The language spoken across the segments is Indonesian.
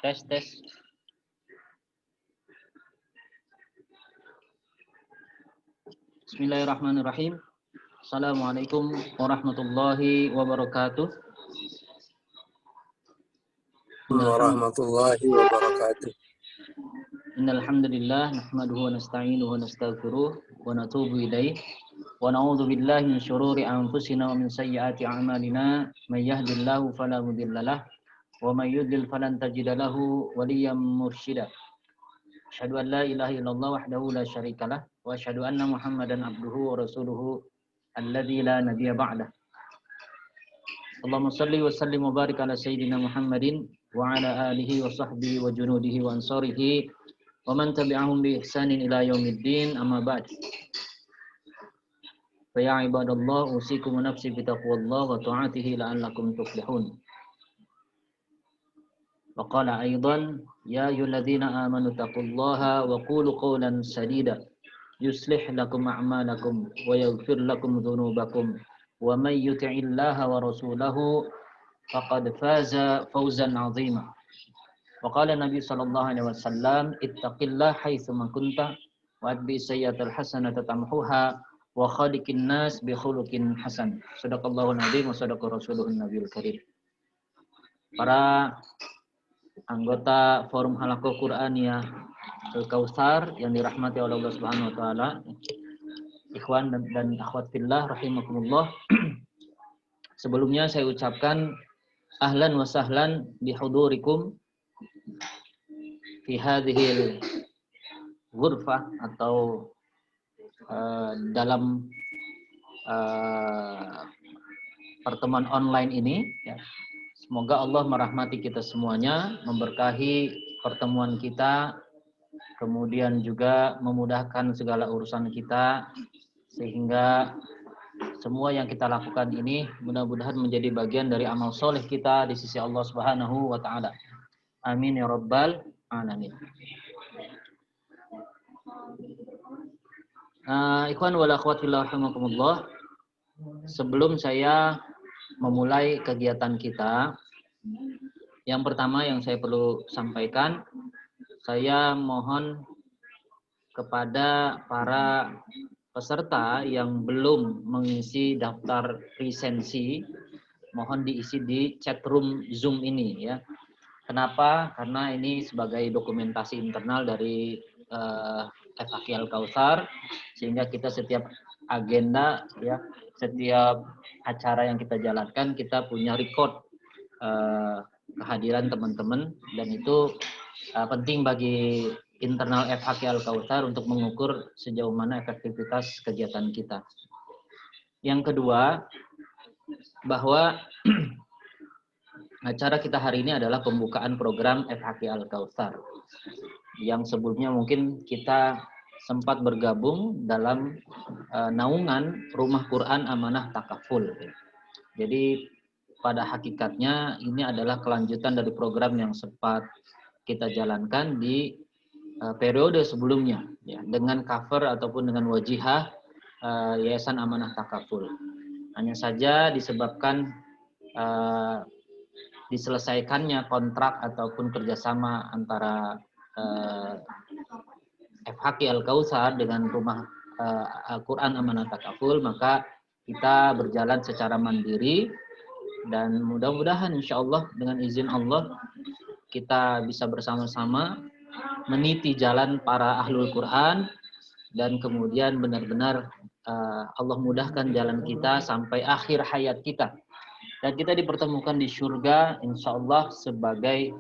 Tes, tes. Bismillahirrahmanirrahim. Assalamualaikum warahmatullahi wabarakatuh. Warahmatullahi wabarakatuh. Innal hamdalillah nahmaduhu wa nasta'inuhu wa nastaghfiruh wa natubu ilaih wa na'udzu billahi min syururi anfusina wa min sayyiati a'malina may yahdihillahu fala mudhillalah wa may yudlil falan tajida lahu waliyyan mursyida. Asyhadu an la ilaha illallah wahdahu la syarikalah wa asyhadu anna Muhammadan abduhu wa rasuluhu alladzi la nabiyya ba'dah. Allahumma shalli wa sallim wa barik ala sayyidina Muhammadin wa ala alihi wa sahbihi wa junudihi wa ansarihi wa man tabi'ahum bi ihsanin ila yaumiddin, amma ba'd. Fa ya ibadallah usikum wa nafsi bi taqwallah wa ta'atihi la'allakum tuflihun. Wa qala aidan ya ayyuhalladzina amanu taqullaha wa qulu qawlan sadida yuslih lakum a'malakum wa yaghfir lakum dhunubakum wa may yuti'illaha wa rasulahu faqad faza fawzan 'azima. Wa qala Nabi sallallahu alaihi wasallam ittaqillaha haitsu ma kunta wa atbi sayyi'atal hasanata tamhuha wa khaliqin nas bi khuluqin hasan. Shadaqallahu nabi wa shadaqa rasuluhun nabiyul karim. Para anggota Forum Halaqah Qur'aniyah Al-Kautsar yang dirahmati oleh Allah Subhanahu wa taala, ikhwan dan akhwat fillah rahimakumullah. Sebelumnya saya ucapkan ahlan wa sahlan bihudurikum fi hadhil ghurfah atau dalam pertemuan online ini ya. Semoga Allah merahmati kita semuanya, memberkahi pertemuan kita, kemudian juga memudahkan segala urusan kita, sehingga semua yang kita lakukan ini mudah-mudahan menjadi bagian dari amal soleh kita di sisi Allah Subhanahu wa taala. Amin ya rabbal alamin. Ikhwan wal akhwat fillah rahimakumullah. Sebelum saya memulai kegiatan kita, yang pertama yang saya perlu sampaikan, saya mohon kepada para peserta yang belum mengisi daftar lisensi, mohon diisi di chat room Zoom ini ya. Kenapa? Karena ini sebagai dokumentasi internal dari FHQ Al-Kautsar, sehingga kita setiap agenda ya, setiap acara yang kita jalankan kita punya record kehadiran teman-teman, dan itu penting bagi internal FHQ Al-Kautsar untuk mengukur sejauh mana efektivitas kegiatan kita. Yang kedua, bahwa acara kita hari ini adalah pembukaan program FHQ Al-Kautsar yang sebelumnya mungkin kita sempat bergabung dalam naungan Rumah Quran Amanah Takaful. Jadi pada hakikatnya ini adalah kelanjutan dari program yang sempat kita jalankan di periode sebelumnya ya, dengan cover ataupun dengan wajihah Yayasan Amanah Takaful. Hanya saja disebabkan diselesaikannya kontrak ataupun kerjasama antara FHQ Al-Kautsar dengan Rumah Al-Quran Amanah Takaful, maka kita berjalan secara mandiri, dan mudah-mudahan insya Allah dengan izin Allah kita bisa bersama-sama meniti jalan para ahlul Quran, dan kemudian benar-benar Allah mudahkan jalan kita sampai akhir hayat kita, dan kita dipertemukan di surga insya Allah sebagai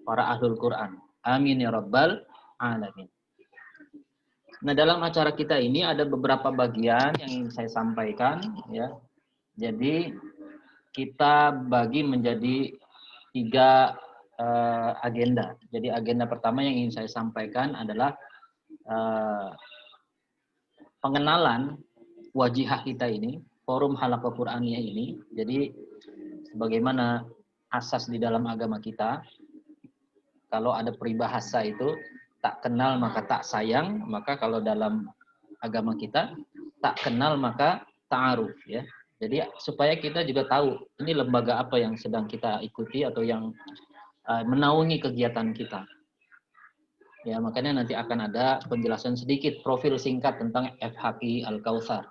para ahlul Quran. Amin ya rabbal alamin. Nah, dalam acara kita ini ada beberapa bagian yang ingin saya sampaikan ya. Jadi kita bagi menjadi 3 agenda. Jadi agenda pertama yang ingin saya sampaikan adalah pengenalan wajihah kita ini, Forum Halaqah Qur'aniyah ini. Jadi sebagaimana asas di dalam agama kita, kalau ada peribahasa itu tak kenal maka tak sayang, maka kalau dalam agama kita tak kenal maka ta'aruf ya. Jadi supaya kita juga tahu ini lembaga apa yang sedang kita ikuti atau yang menaungi kegiatan kita. Ya, makanya nanti akan ada penjelasan sedikit profil singkat tentang FHQ Al-Kautsar.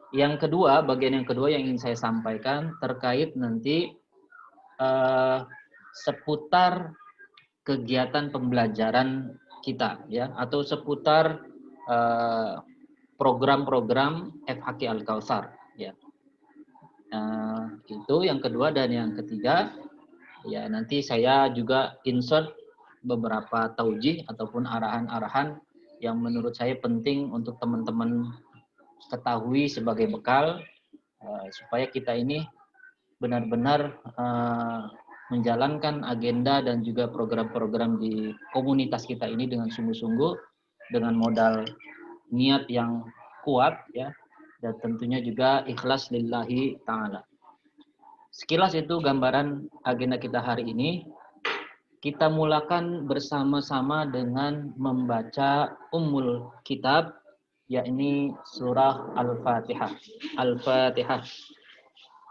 Yang kedua, bagian yang kedua yang ingin saya sampaikan terkait nanti seputar kegiatan pembelajaran kita, ya, atau seputar program-program FHQ Al-Kautsar, ya. Itu yang kedua. Dan yang ketiga, ya, nanti saya juga insert beberapa taujih ataupun arahan-arahan yang menurut saya penting untuk teman-teman ketahui sebagai bekal supaya kita ini benar-benar menjalankan agenda dan juga program-program di komunitas kita ini dengan sungguh-sungguh, dengan modal niat yang kuat, ya, dan tentunya juga ikhlas lillahi ta'ala. Sekilas itu gambaran agenda kita hari ini. Kita mulakan bersama-sama dengan membaca Ummul Kitab, yakni surah Al-Fatihah. Al-Fatihah.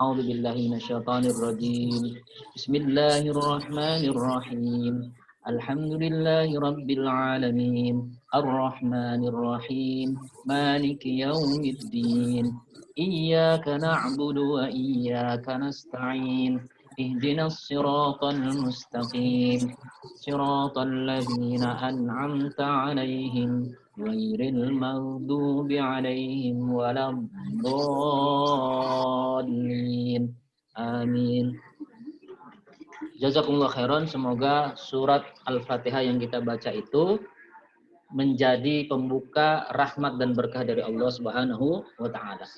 A'udzu billahi minasyaitonir rajim. Bismillahirrahmanirrahim. Alhamdulillahi rabbil alamin. Arrahmanir rahim. Maliki yaumiddin. Iyyaka na'budu wa iyyaka nasta'in. اهدنا الصراط المستقيم صراط الذين أنعمت عليهم غير المغضوب عليهم ولا الضالين آمين. Jazakumullah khairan. Semoga surat Al-Fatihah yang kita baca itu menjadi pembuka rahmat dan berkah dari Allah Subhanahu wa taala.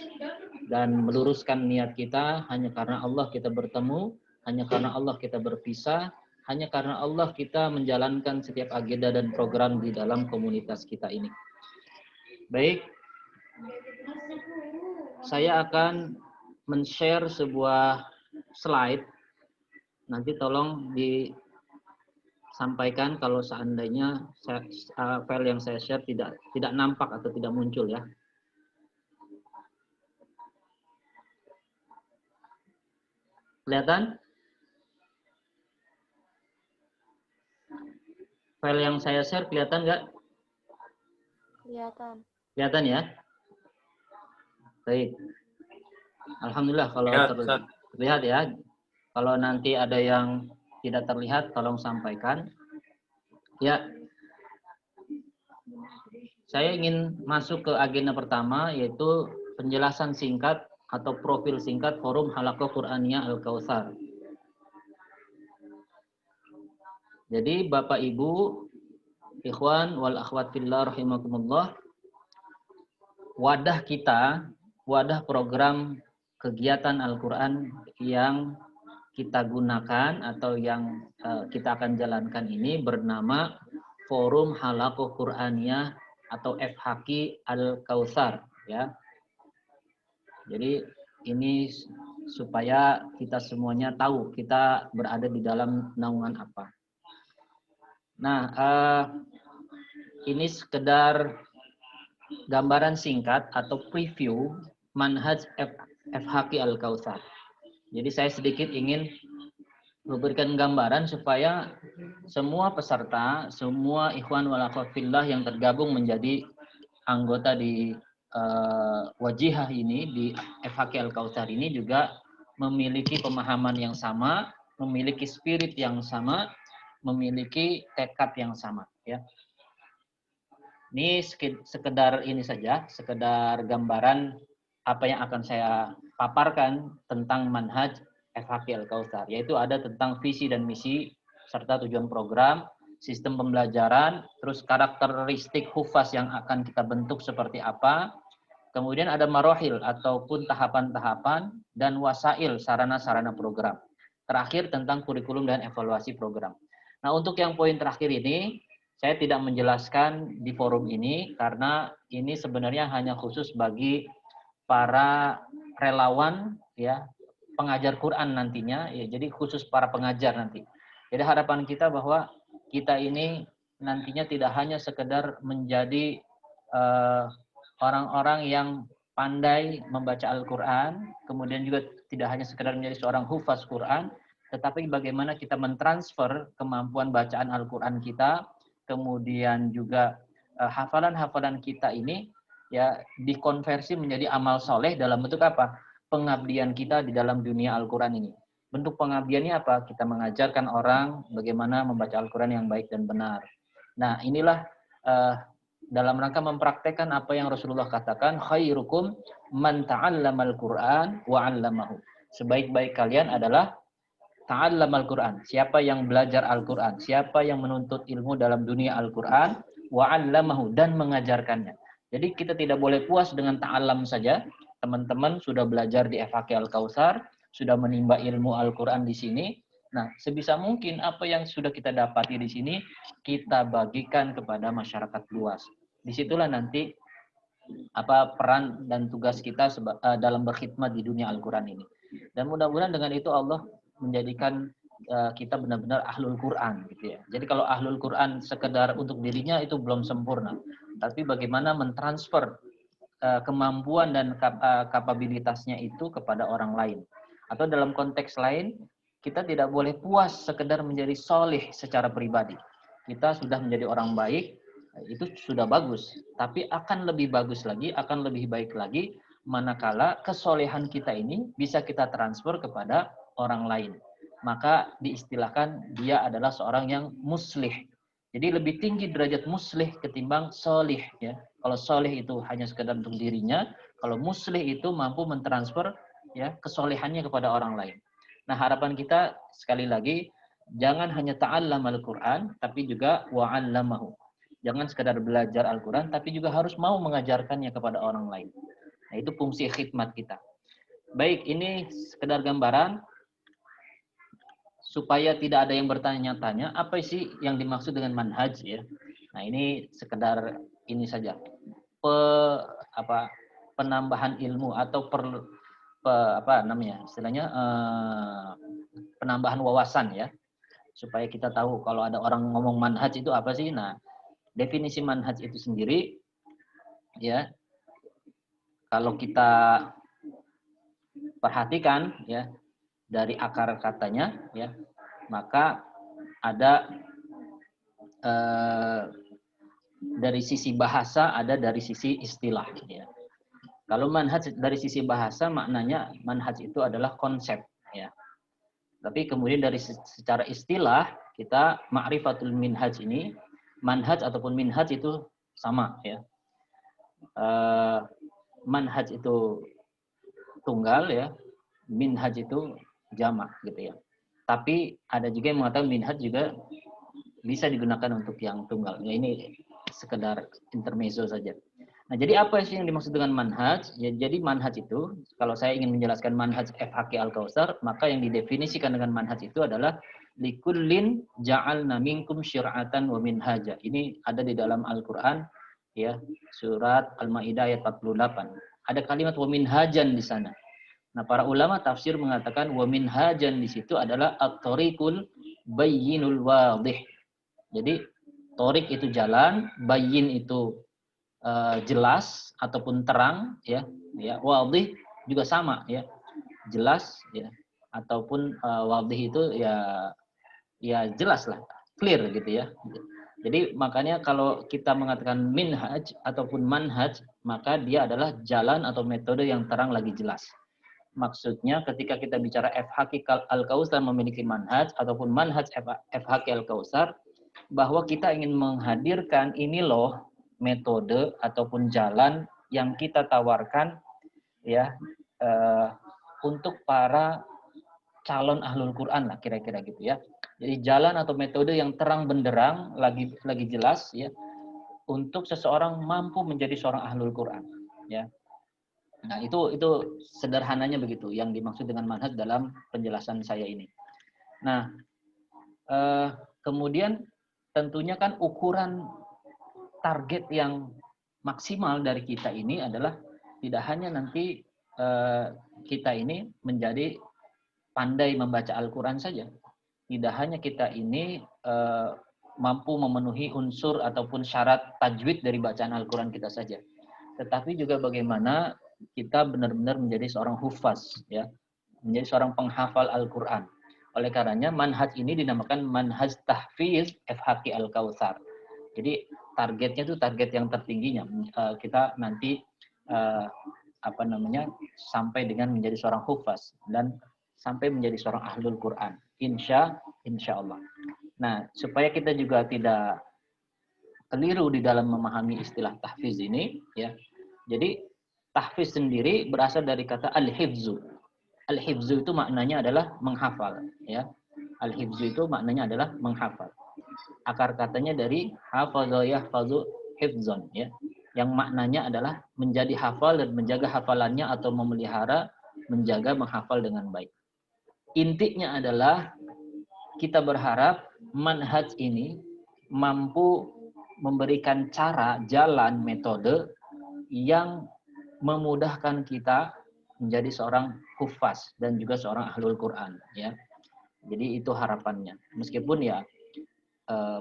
Dan meluruskan niat kita, hanya karena Allah kita bertemu, hanya karena Allah kita berpisah, hanya karena Allah kita menjalankan setiap agenda dan program di dalam komunitas kita ini. Baik, saya akan men-share sebuah slide. Nanti tolong disampaikan kalau seandainya file yang saya share tidak nampak atau tidak muncul, ya. Kelihatan? File yang saya share kelihatan nggak? Kelihatan. Kelihatan, ya? Baik. Alhamdulillah kalau terlihat, ya. Kalau nanti ada yang tidak terlihat, tolong sampaikan. Ya. Saya ingin masuk ke agenda pertama, yaitu penjelasan singkat atau profil singkat Forum Halaqah Qur'aniyah Al-Kautsar. Jadi Bapak Ibu, ikhwan wal akhwat fillah rahimakumullah, wadah kita, wadah program kegiatan Al-Quran yang kita gunakan atau yang kita akan jalankan ini bernama Forum Halaqah Qur'aniyah atau FHQ Al-Kautsar, ya. Jadi ini supaya kita semuanya tahu kita berada di dalam naungan apa. Nah, ini sekedar gambaran singkat atau preview manhaj FHQ Al-Kautsar. Jadi saya sedikit ingin memberikan gambaran supaya semua peserta, semua ikhwan wal akhwat fillah yang tergabung menjadi anggota di wajihah ini, di FHQ Al-Kautsar ini juga memiliki pemahaman yang sama, memiliki spirit yang sama, memiliki tekad yang sama, ya. Ini sekedar ini saja, sekedar gambaran apa yang akan saya paparkan tentang manhaj FHQ Al-Kautsar, yaitu ada tentang visi dan misi serta tujuan program, sistem pembelajaran, terus karakteristik hufaz yang akan kita bentuk seperti apa, kemudian ada marohil ataupun tahapan-tahapan, dan wasail sarana-sarana program. Terakhir tentang kurikulum dan evaluasi program. Nah, untuk yang poin terakhir ini, saya tidak menjelaskan di forum ini karena ini sebenarnya hanya khusus bagi para relawan, ya, pengajar Quran nantinya, ya, jadi khusus para pengajar nanti. Jadi harapan kita bahwa kita ini nantinya tidak hanya sekedar menjadi orang-orang yang pandai membaca Al-Quran, kemudian juga tidak hanya sekedar menjadi seorang hufaz Quran, tetapi bagaimana kita mentransfer kemampuan bacaan Al-Quran kita, kemudian juga hafalan-hafalan kita ini ya dikonversi menjadi amal soleh dalam bentuk apa? Pengabdian kita di dalam dunia Al-Quran ini. Bentuk pengabdiannya apa? Kita mengajarkan orang bagaimana membaca Al-Quran yang baik dan benar. Nah, inilah dalam rangka mempraktekkan apa yang Rasulullah katakan, khairukum man ta'allamal Qur'an wa 'allamahu. Sebaik-baik kalian adalah ta'allamal Qur'an. Siapa yang belajar Al-Qur'an, siapa yang menuntut ilmu dalam dunia Al-Qur'an wa 'allamahu dan mengajarkannya. Jadi kita tidak boleh puas dengan ta'allam saja. Teman-teman sudah belajar di FHQ Al-Kautsar, sudah menimba ilmu Al-Qur'an di sini. Nah, sebisa mungkin apa yang sudah kita dapati di sini kita bagikan kepada masyarakat luas. Disitulah nanti apa peran dan tugas kita dalam berkhidmat di dunia Al-Quran ini. Dan mudah-mudahan dengan itu Allah menjadikan kita benar-benar ahlul Quran gitu ya. Jadi kalau ahlul Quran sekedar untuk dirinya itu belum sempurna. Tapi bagaimana mentransfer kemampuan dan kapabilitasnya itu kepada orang lain. Atau dalam konteks lain, kita tidak boleh puas sekedar menjadi soleh secara pribadi. Kita sudah menjadi orang baik, itu sudah bagus. Tapi akan lebih bagus lagi, akan lebih baik lagi, manakala kesolehan kita ini bisa kita transfer kepada orang lain. Maka diistilahkan dia adalah seorang yang muslih. Jadi lebih tinggi derajat muslih ketimbang solih. Ya. Kalau solih itu hanya sekedar untuk dirinya, kalau muslih itu mampu mentransfer ya kesolehannya kepada orang lain. Nah, harapan kita sekali lagi jangan hanya ta'allam Al-Qur'an tapi juga wa'allamahu. Jangan sekedar belajar Al-Qur'an tapi juga harus mau mengajarkannya kepada orang lain. Nah, itu fungsi khidmat kita. Baik, ini sekedar gambaran supaya tidak ada yang bertanya-tanya apa sih yang dimaksud dengan manhaj ya. Nah, ini sekedar ini saja. Penambahan ilmu atau istilahnya penambahan wawasan ya, supaya kita tahu kalau ada orang ngomong manhaj itu apa sih. Nah, definisi manhaj itu sendiri ya, kalau kita perhatikan ya dari akar katanya ya, maka ada dari sisi bahasa, ada dari sisi istilah ya. Kalau manhaj dari sisi bahasa maknanya manhaj itu adalah konsep ya. Tapi kemudian dari secara istilah kita ma'rifatul minhaj ini, manhaj ataupun minhaj itu sama ya. Manhaj itu tunggal ya, minhaj itu jamak gitu ya. Tapi ada juga yang mengatakan minhaj juga bisa digunakan untuk yang tunggal. Ya, ini sekedar intermezzo saja. Nah, jadi apa sih yang dimaksud dengan manhaj? Ya, jadi manhaj itu, kalau saya ingin menjelaskan manhaj FHQ Al-Kautsar, maka yang didefinisikan dengan manhaj itu adalah likullin ja'alna minkum syir'atan wa minhaja. Ini ada di dalam Al-Qur'an ya, surat Al-Maidah ayat 48. Ada kalimat wa minhajan di sana. Nah, para ulama tafsir mengatakan wa minhajan di situ adalah at-tariqul bayyinul wadih. Jadi torik itu jalan, bayyin itu jelas ataupun terang ya, wadih juga sama ya, jelas ya, ataupun wadih itu ya jelas lah, clear gitu ya. Jadi makanya kalau kita mengatakan minhaj ataupun manhaj, maka dia adalah jalan atau metode yang terang lagi jelas. Maksudnya ketika kita bicara FHQ Al-Kautsar memiliki manhaj ataupun manhaj FHQ Al-Kautsar, bahwa kita ingin menghadirkan ini loh metode ataupun jalan yang kita tawarkan ya untuk para calon ahlul Quran lah kira-kira gitu ya. Jadi jalan atau metode yang terang benderang lagi jelas ya untuk seseorang mampu menjadi seorang ahlul Quran ya. Nah, itu sederhananya begitu yang dimaksud dengan manhaj dalam penjelasan saya ini. Nah, kemudian tentunya kan ukuran target yang maksimal dari kita ini adalah tidak hanya nanti kita ini menjadi pandai membaca Al-Quran saja. Tidak hanya kita ini mampu memenuhi unsur ataupun syarat tajwid dari bacaan Al-Quran kita saja. Tetapi juga bagaimana kita benar-benar menjadi seorang hufaz, ya, menjadi seorang penghafal Al-Quran. Oleh karenanya manhaj ini dinamakan manhaj tahfiz FHQ Al-Kautsar. Jadi targetnya itu target yang tertingginya. Kita nanti eh, sampai dengan menjadi seorang hufaz dan sampai menjadi seorang ahlul Quran. Insya Allah. Nah, supaya kita juga tidak keliru di dalam memahami istilah tahfiz ini, ya. Jadi tahfiz sendiri berasal dari kata al-hifzu. Al-hifzu itu maknanya adalah menghafal, ya. Al-hifzu itu maknanya adalah menghafal. Akar katanya dari hafadha yahfazu hifzon, ya. Yang maknanya adalah menjadi hafal dan menjaga hafalannya atau memelihara, menjaga, menghafal dengan baik. Intinya adalah kita berharap manhaj ini mampu memberikan cara, jalan, metode yang memudahkan kita menjadi seorang hufaz dan juga seorang ahlul Quran, ya. Jadi itu harapannya. Meskipun ya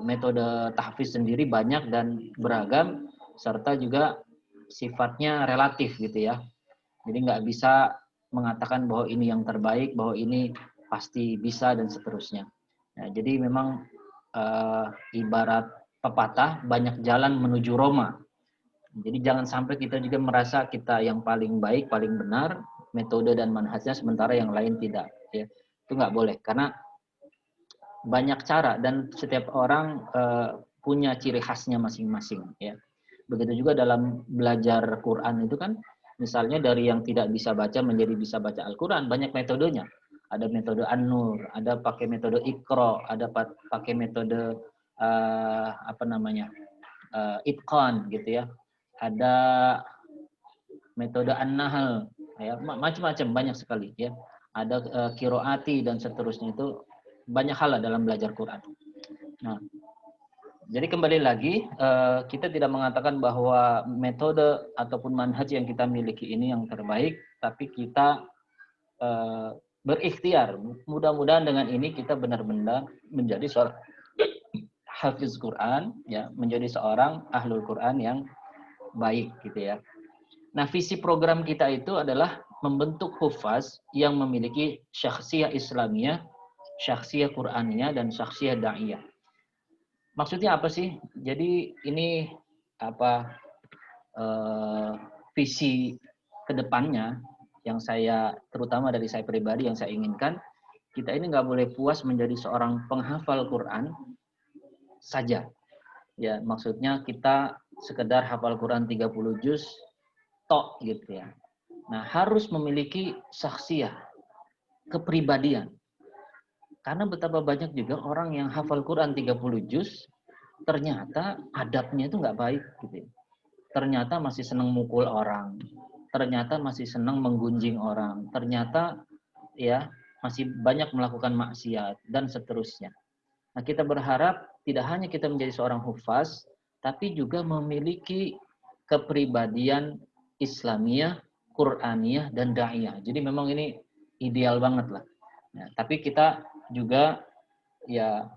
metode tahfiz sendiri banyak dan beragam serta juga sifatnya relatif gitu ya. Jadi nggak bisa mengatakan bahwa ini yang terbaik, bahwa ini pasti bisa dan seterusnya. Nah, jadi memang ibarat pepatah banyak jalan menuju Roma. Jadi jangan sampai kita juga merasa kita yang paling baik, paling benar metode dan manhajnya sementara yang lain tidak. Ya, itu nggak boleh karena banyak cara dan setiap orang punya ciri khasnya masing-masing. Ya, begitu juga dalam belajar Quran itu kan, misalnya dari yang tidak bisa baca menjadi bisa baca Al-Quran, banyak metodenya. Ada metode An-Nur, ada pakai metode Iqra, ada pakai metode Itqan gitu ya. Ada metode An-Nahl, ya, macam-macam banyak sekali ya. Ada Qiraati dan seterusnya, itu banyak hal dalam belajar Quran. Nah, jadi kembali lagi, kita tidak mengatakan bahwa metode ataupun manhaj yang kita miliki ini yang terbaik, tapi kita berikhtiar. Mudah-mudahan dengan ini kita benar-benar menjadi seorang hafiz Quran, ya, menjadi seorang ahlul Quran yang baik, gitu ya. Nah, visi program kita itu adalah membentuk hufaz yang memiliki syakhsiyah Islamiyah, syakhsiyah Quraniyah, dan syakhsiyah da'iyah. Maksudnya apa sih? Jadi ini visi kedepannya yang saya, terutama dari saya pribadi, yang saya inginkan, kita ini nggak boleh puas menjadi seorang penghafal Quran saja. Ya, maksudnya kita sekedar hafal Quran 30 juz tok gitu ya. Nah, harus memiliki syakhsiyah, kepribadian. Karena betapa banyak juga orang yang hafal Quran 30 juz, ternyata adabnya itu nggak baik gitu. Ternyata masih senang mukul orang, ternyata masih senang menggunjing orang, ternyata ya masih banyak melakukan maksiat dan seterusnya. Nah, kita berharap tidak hanya kita menjadi seorang hufaz, tapi juga memiliki kepribadian Islamiyah, Quraniyah, dan da'iyah. Jadi memang ini ideal banget lah. Nah, tapi kita juga ya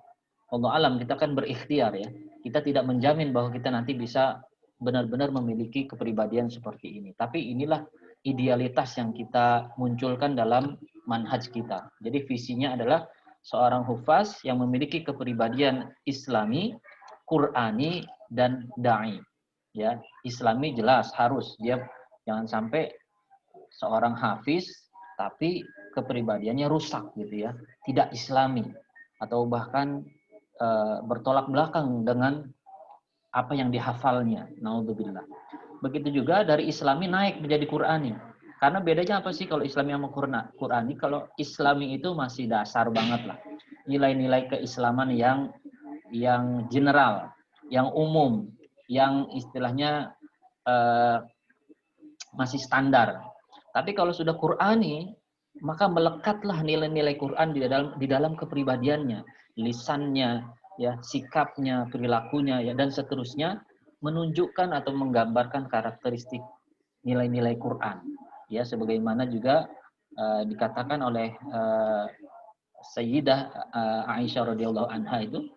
Allah alam, kita kan berikhtiar ya. Kita tidak menjamin bahwa kita nanti bisa benar-benar memiliki kepribadian seperti ini. Tapi inilah idealitas yang kita munculkan dalam manhaj kita. Jadi visinya adalah seorang hufaz yang memiliki kepribadian Islami, Qurani, dan da'i. Ya, Islami jelas harus, dia jangan sampai seorang hafiz tapi kepribadiannya rusak gitu ya, tidak Islami atau bahkan bertolak belakang dengan apa yang dihafalnya. Naudzubillah. Begitu juga dari Islami naik menjadi Qurani. Karena bedanya apa sih kalau Islami sama Qurani? Kalau Islami itu masih dasar banget lah. Nilai-nilai keislaman yang general, yang umum, yang istilahnya masih standar. Tapi kalau sudah Qurani, maka melekatlah nilai-nilai Quran di dalam kepribadiannya, lisannya, ya, sikapnya, perilakunya, ya, dan seterusnya, menunjukkan atau menggambarkan karakteristik nilai-nilai Quran. Ya, sebagaimana juga dikatakan oleh Sayyidah Aisyah radhiyallahu anha itu,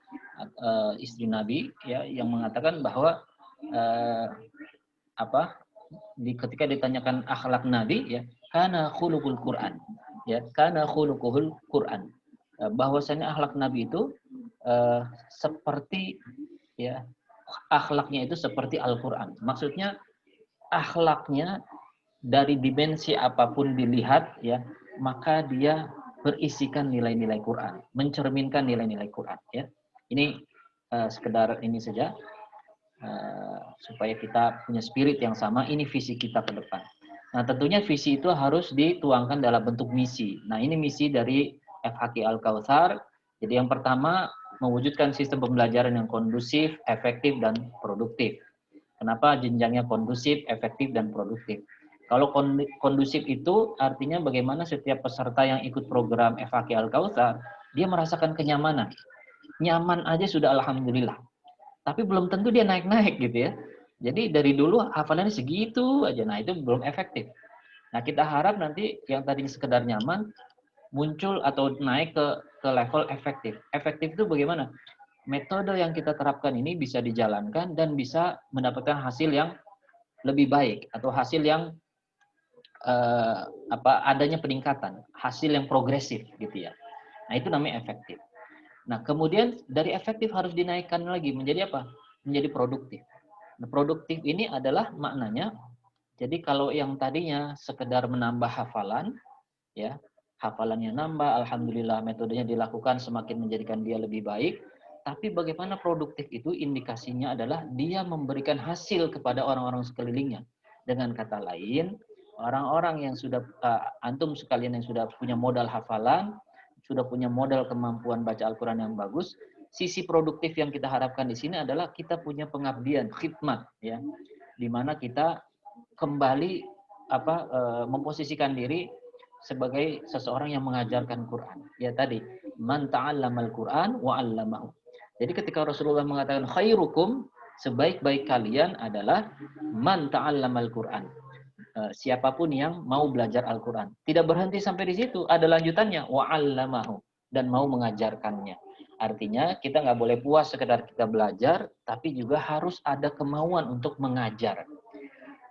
istri Nabi, ya, yang mengatakan bahwa ketika ditanyakan akhlak Nabi, ya, kana khuluqul Quran, ya, kana khuluquhul Quran. bahwasanya akhlak Nabi itu seperti ya akhlaknya itu seperti Al-Qur'an. Maksudnya akhlaknya dari dimensi apapun dilihat ya, maka dia berisikan nilai-nilai Quran, mencerminkan nilai-nilai Quran ya. Ini sekedar ini saja supaya kita punya spirit yang sama, ini visi kita ke depan. Nah, tentunya visi itu harus dituangkan dalam bentuk misi. Nah, ini misi dari FHQ Al-Kautsar. Jadi yang pertama, mewujudkan sistem pembelajaran yang kondusif, efektif, dan produktif. Kenapa jenjangnya kondusif, efektif, dan produktif? Kalau kondusif itu artinya bagaimana setiap peserta yang ikut program FHQ Al-Kautsar, dia merasakan kenyamanan. Nyaman aja sudah alhamdulillah. Tapi belum tentu dia naik-naik gitu ya. Jadi dari dulu hafalannya segitu aja, nah itu belum efektif. Nah kita harap nanti yang tadi sekedar nyaman, muncul atau naik ke level efektif. Efektif itu bagaimana? Metode yang kita terapkan ini bisa dijalankan dan bisa mendapatkan hasil yang lebih baik atau hasil yang adanya peningkatan, hasil yang progresif gitu ya. Nah itu namanya efektif. Nah kemudian dari efektif harus dinaikkan lagi menjadi apa? Menjadi produktif. Nah, produktif ini adalah maknanya, jadi kalau yang tadinya sekedar menambah hafalan, ya hafalannya nambah, alhamdulillah metodenya dilakukan semakin menjadikan dia lebih baik. Tapi bagaimana produktif itu indikasinya adalah dia memberikan hasil kepada orang-orang sekelilingnya. Dengan kata lain, orang-orang yang sudah antum sekalian yang sudah punya modal hafalan, sudah punya modal kemampuan baca Al-Quran yang bagus, sisi produktif yang kita harapkan di sini adalah kita punya pengabdian, khidmat, ya, di mana kita kembali memposisikan diri sebagai seseorang yang mengajarkan Quran. Ya tadi, man ta'allamal Quran wa 'allamahu. Jadi ketika Rasulullah mengatakan khairukum, sebaik-baik kalian adalah man ta'allamal Quran. Siapapun yang mau belajar Al-Quran. Tidak berhenti sampai di situ, ada lanjutannya wa 'allamahu, dan mau mengajarkannya. Artinya kita nggak boleh puas sekedar kita belajar, tapi juga harus ada kemauan untuk mengajar.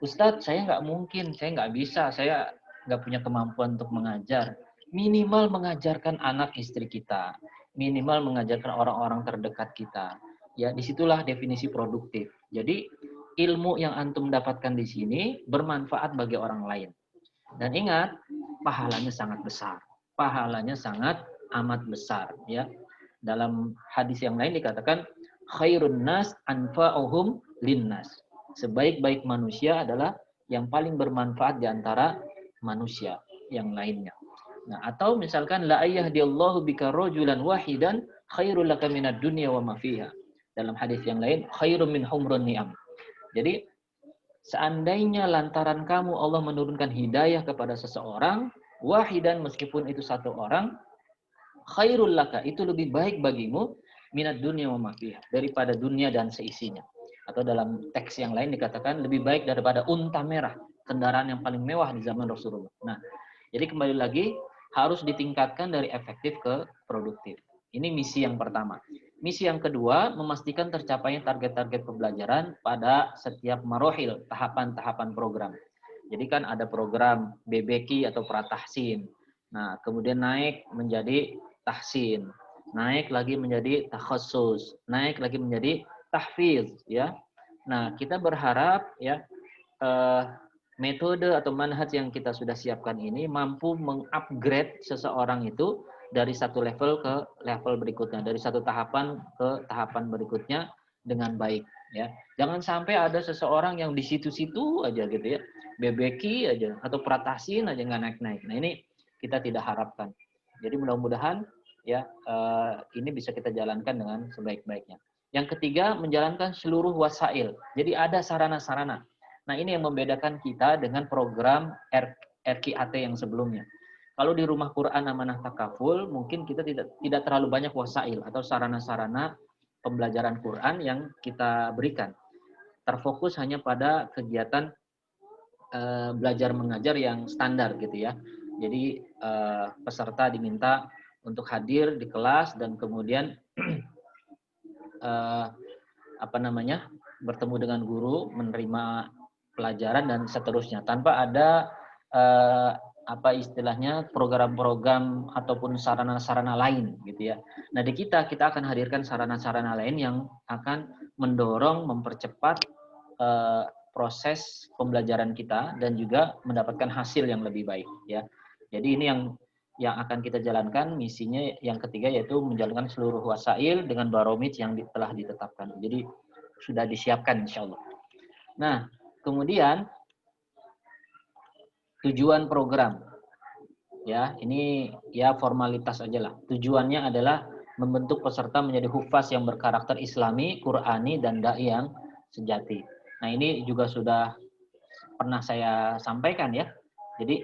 Ustadz, saya nggak mungkin, saya nggak bisa, saya nggak punya kemampuan untuk mengajar. Minimal mengajarkan anak istri kita, minimal mengajarkan orang-orang terdekat kita. Ya, disitulah definisi produktif. Jadi ilmu yang antum dapatkan di sini bermanfaat bagi orang lain. Dan ingat, pahalanya sangat besar. Pahalanya sangat amat besar. Ya, dalam hadis yang lain dikatakan khairun nas anfa'uhum linnas. Sebaik-baik manusia adalah yang paling bermanfaat di antara manusia yang lainnya. Nah, atau misalkan la ayahdillahu bika rajulan wahidan khairul laka minad dunya wa ma fiha. Dalam hadis yang lain khairun min humrun ni'am. Jadi seandainya lantaran kamu Allah menurunkan hidayah kepada seseorang, wahidan meskipun itu satu orang, khairul laka, itu lebih baik bagimu minat dunia wa mafiha, daripada dunia dan seisinya. Atau dalam teks yang lain dikatakan lebih baik daripada unta merah, kendaraan yang paling mewah di zaman Rasulullah. Nah, jadi kembali lagi harus ditingkatkan dari efektif ke produktif. Ini misi yang pertama. Misi yang kedua, memastikan tercapainya target-target pembelajaran pada setiap marohil, tahapan-tahapan program. Jadi kan ada program BBQ atau pratahsin. Nah, kemudian naik menjadi tahsin, naik lagi menjadi takhasus, naik lagi menjadi tahfiz, ya. Nah, kita berharap ya metode atau manhaj yang kita sudah siapkan ini mampu mengupgrade seseorang itu dari satu level ke level berikutnya, dari satu tahapan ke tahapan berikutnya dengan baik, ya. Jangan sampai ada seseorang yang di situ-situ aja gitu ya, BBQ aja atau pratasin aja nggak naik-naik. Nah, ini kita tidak harapkan. Jadi mudah-mudahan ya ini bisa kita jalankan dengan sebaik-baiknya. Yang ketiga, menjalankan seluruh wasail. Jadi ada sarana-sarana. Nah, ini yang membedakan kita dengan program RQAT yang sebelumnya. Kalau di Rumah Quran Amanah Takaful, mungkin kita tidak terlalu banyak wasail atau sarana-sarana pembelajaran Quran yang kita berikan. Terfokus hanya pada kegiatan belajar mengajar yang standar gitu ya. Jadi peserta diminta untuk hadir di kelas dan kemudian bertemu dengan guru, menerima pelajaran dan seterusnya tanpa ada apa istilahnya program-program ataupun sarana-sarana lain gitu ya. Nah di kita akan hadirkan sarana-sarana lain yang akan mendorong, mempercepat proses pembelajaran kita dan juga mendapatkan hasil yang lebih baik ya. Jadi ini yang akan kita jalankan misinya yang ketiga yaitu menjalankan seluruh wasail dengan baromij yang telah ditetapkan. Jadi sudah disiapkan insya Allah. Nah kemudian tujuan program. Ya, ini ya formalitas aja lah. Tujuannya adalah membentuk peserta menjadi hufaz yang berkarakter Islami, Qur'ani, dan dai yang sejati. Nah, ini juga sudah pernah saya sampaikan ya. Jadi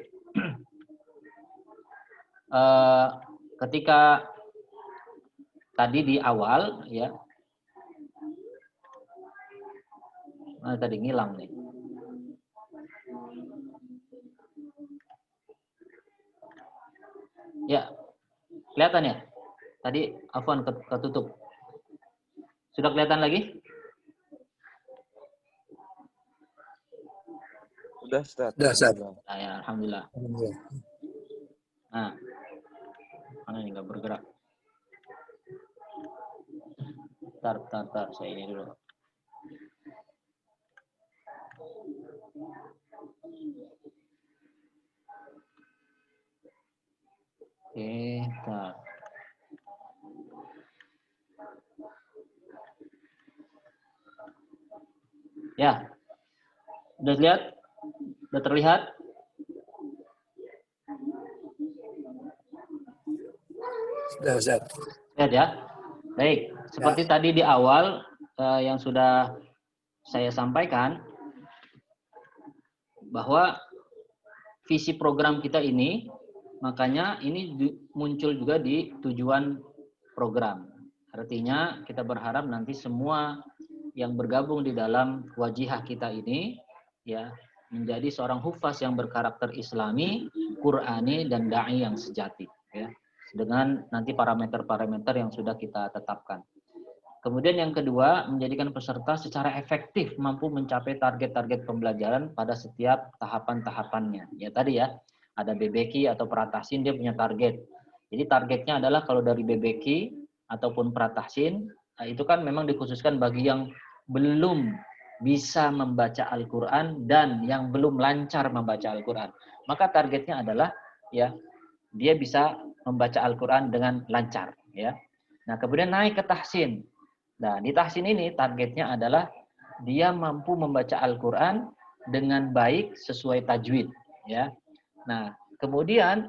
ketika tadi di awal ya, tadi ngilang nih. Ya, kelihatan ya? Tadi afwan ketutup. Sudah kelihatan lagi? Sudah, Ustaz. Nah, ya, alhamdulillah. Nah, mana ini nggak bergerak? Tar, saya ini dulu. Oke, tar. Ya, udah lihat? Udah terlihat? Sudah, Ustaz. Lihat ya. Baik, seperti tadi di awal yang sudah saya sampaikan bahwa visi program kita ini, makanya ini muncul juga di tujuan program. Artinya kita berharap nanti semua yang bergabung di dalam wajihah kita ini ya menjadi seorang hufaz yang berkarakter Islami, Qur'ani dan dai yang sejati ya. Dengan nanti parameter-parameter yang sudah kita tetapkan. Kemudian yang kedua, menjadikan peserta secara efektif mampu mencapai target-target pembelajaran pada setiap tahapan-tahapannya. Ya tadi ya, ada BBQ atau Pratahsin dia punya target. Jadi targetnya adalah kalau dari BBQ ataupun Pratahsin, itu kan memang dikhususkan bagi yang belum bisa membaca Al-Quran dan yang belum lancar membaca Al-Quran. Maka targetnya adalah ya dia bisa membaca Al-Quran dengan lancar. Ya. Nah kemudian naik ke tahsin. Nah, di tahsin ini targetnya adalah dia mampu membaca Al-Quran dengan baik sesuai tajwid, ya. Nah, kemudian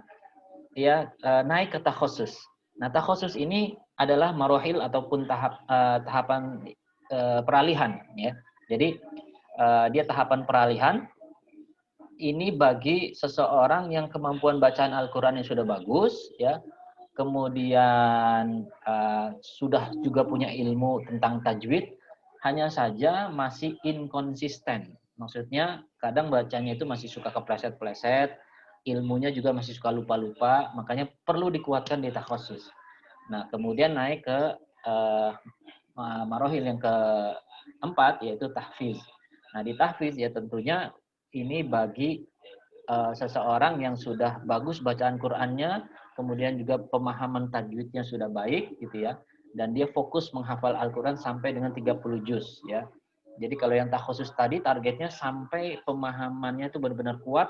ya naik ke takhusus. Nah, takhusus ini adalah marohil ataupun tahapan peralihan, ya. Jadi dia tahapan peralihan ini bagi seseorang yang kemampuan bacaan Al-Quran yang sudah bagus, ya. Kemudian sudah juga punya ilmu tentang tajwid, hanya saja masih inkonsisten. Maksudnya kadang bacanya itu masih suka kepleset-pleset, ilmunya juga masih suka lupa-lupa, makanya perlu dikuatkan di takhusus. Nah, kemudian naik ke marohil yang keempat, yaitu tahfiz. Nah, di tahfiz ya tentunya ini bagi seseorang yang sudah bagus bacaan Qur'annya, kemudian juga pemahaman tajwidnya sudah baik gitu ya, dan dia fokus menghafal Al-Quran sampai dengan 30 juz ya. Jadi kalau yang takhusus tadi targetnya sampai pemahamannya itu benar-benar kuat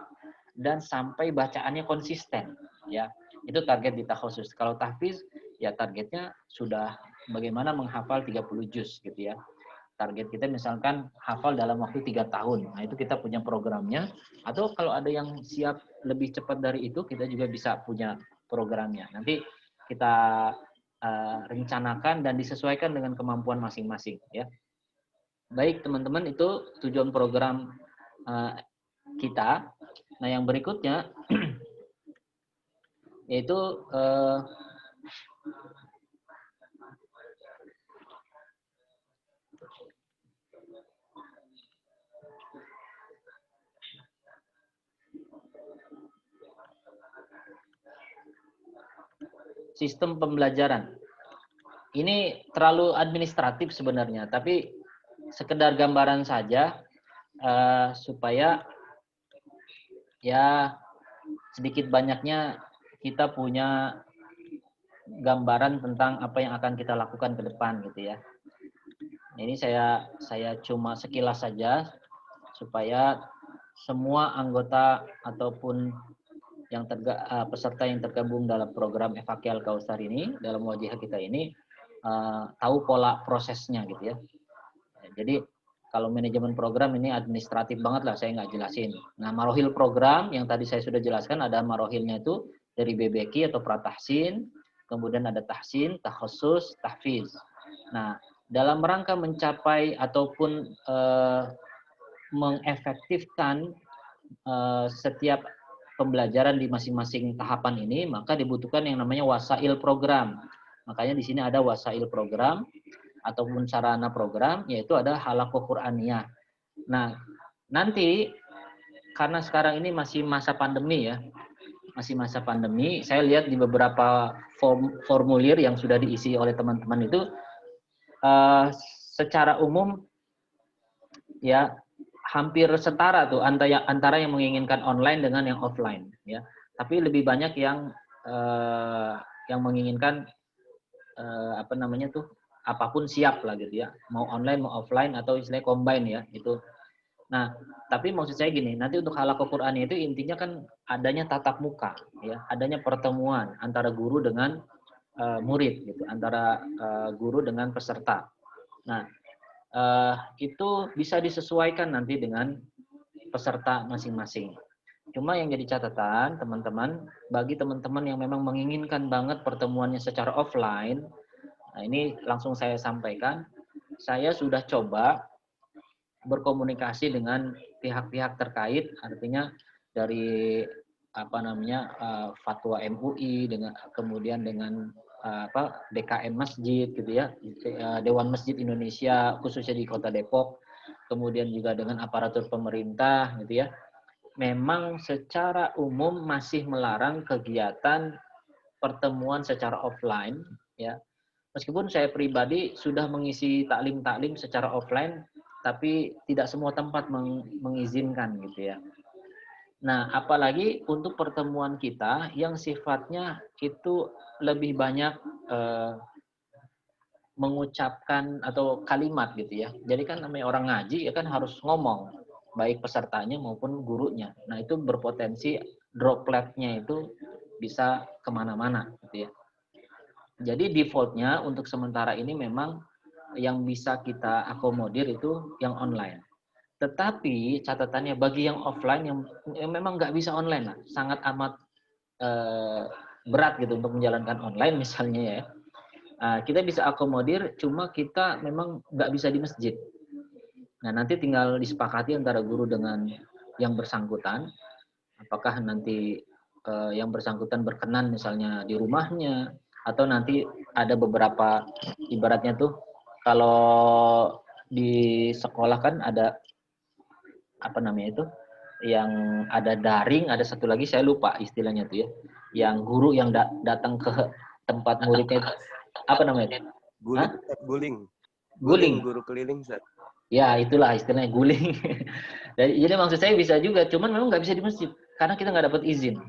dan sampai bacaannya konsisten ya. Itu target di takhusus. Kalau tahfiz ya targetnya sudah bagaimana menghafal 30 juz gitu ya. Target kita misalkan hafal dalam waktu 3 tahun. Nah, itu kita punya programnya. Atau kalau ada yang siap lebih cepat dari itu, kita juga bisa punya programnya. Nanti kita rencanakan dan disesuaikan dengan kemampuan masing-masing. Ya. Baik, teman-teman, itu tujuan program kita. Nah, yang berikutnya, yaitu sistem pembelajaran. Ini terlalu administratif sebenarnya, tapi sekedar gambaran saja supaya ya sedikit banyaknya kita punya gambaran tentang apa yang akan kita lakukan ke depan gitu ya. Ini saya cuma sekilas saja supaya semua anggota ataupun yang peserta yang tergabung dalam program Efaki Al-Kautsar ini, dalam wajah kita ini, tahu pola prosesnya gitu ya. Jadi kalau manajemen program ini administratif banget lah, saya nggak jelasin. Nah, marohil program yang tadi saya sudah jelaskan, ada marohilnya itu dari BBQ atau pratahsin, kemudian ada tahsin, takhusus, tahfiz. Nah, dalam rangka mencapai ataupun mengefektifkan setiap pembelajaran di masing-masing tahapan ini, maka dibutuhkan yang namanya wasail program. Makanya di sini ada wasail program ataupun sarana program, yaitu ada halaqah Qur'aniyah. Nah, nanti karena sekarang ini masih masa pandemi ya, masih masa pandemi, saya lihat di beberapa formulir yang sudah diisi oleh teman-teman itu secara umum ya hampir setara tuh antara yang menginginkan online dengan yang offline ya. Tapi lebih banyak yang menginginkan apa namanya tuh apapun siap lah gitu ya. Mau online mau offline atau istilahnya combine ya itu. Nah, tapi maksud saya gini, nanti untuk halaqah Qur'an itu intinya kan adanya tatap muka ya, adanya pertemuan antara guru dengan murid gitu, antara guru dengan peserta. Nah, itu bisa disesuaikan nanti dengan peserta masing-masing. Cuma yang jadi catatan, teman-teman, bagi teman-teman yang memang menginginkan banget pertemuannya secara offline, nah ini langsung saya sampaikan, saya sudah coba berkomunikasi dengan pihak-pihak terkait, artinya dari apa namanya fatwa MUI, dengan kemudian dengan DKM Masjid gitu ya, Dewan Masjid Indonesia khususnya di Kota Depok, kemudian juga dengan aparatur pemerintah gitu ya. Memang secara umum masih melarang kegiatan pertemuan secara offline ya. Meskipun saya pribadi sudah mengisi taklim-taklim secara offline, tapi tidak semua tempat mengizinkan gitu ya. Nah, apalagi untuk pertemuan kita yang sifatnya itu lebih banyak mengucapkan atau kalimat gitu ya. Jadi kan namanya orang ngaji ya kan harus ngomong, baik pesertanya maupun gurunya. Nah, itu berpotensi dropletnya itu bisa kemana-mana gitu ya. Jadi defaultnya untuk sementara ini memang yang bisa kita akomodir itu yang online. Tetapi catatannya bagi yang offline yang memang nggak bisa online lah, sangat amat berat gitu untuk menjalankan online misalnya ya. Kita bisa akomodir, cuma kita memang nggak bisa di masjid. Nah nanti tinggal disepakati antara guru dengan yang bersangkutan, apakah nanti yang bersangkutan berkenan misalnya di rumahnya, atau nanti ada beberapa ibaratnya tuh kalau di sekolah kan ada apa namanya itu yang ada daring, ada satu lagi saya lupa istilahnya tuh ya, yang guru yang datang ke tempat muridnya apa namanya? Guling. Guling. Guru keliling, Ustaz. Ya itulah istilahnya guling. Jadi maksud saya bisa juga, cuman memang nggak bisa di masjid karena kita nggak dapat izin.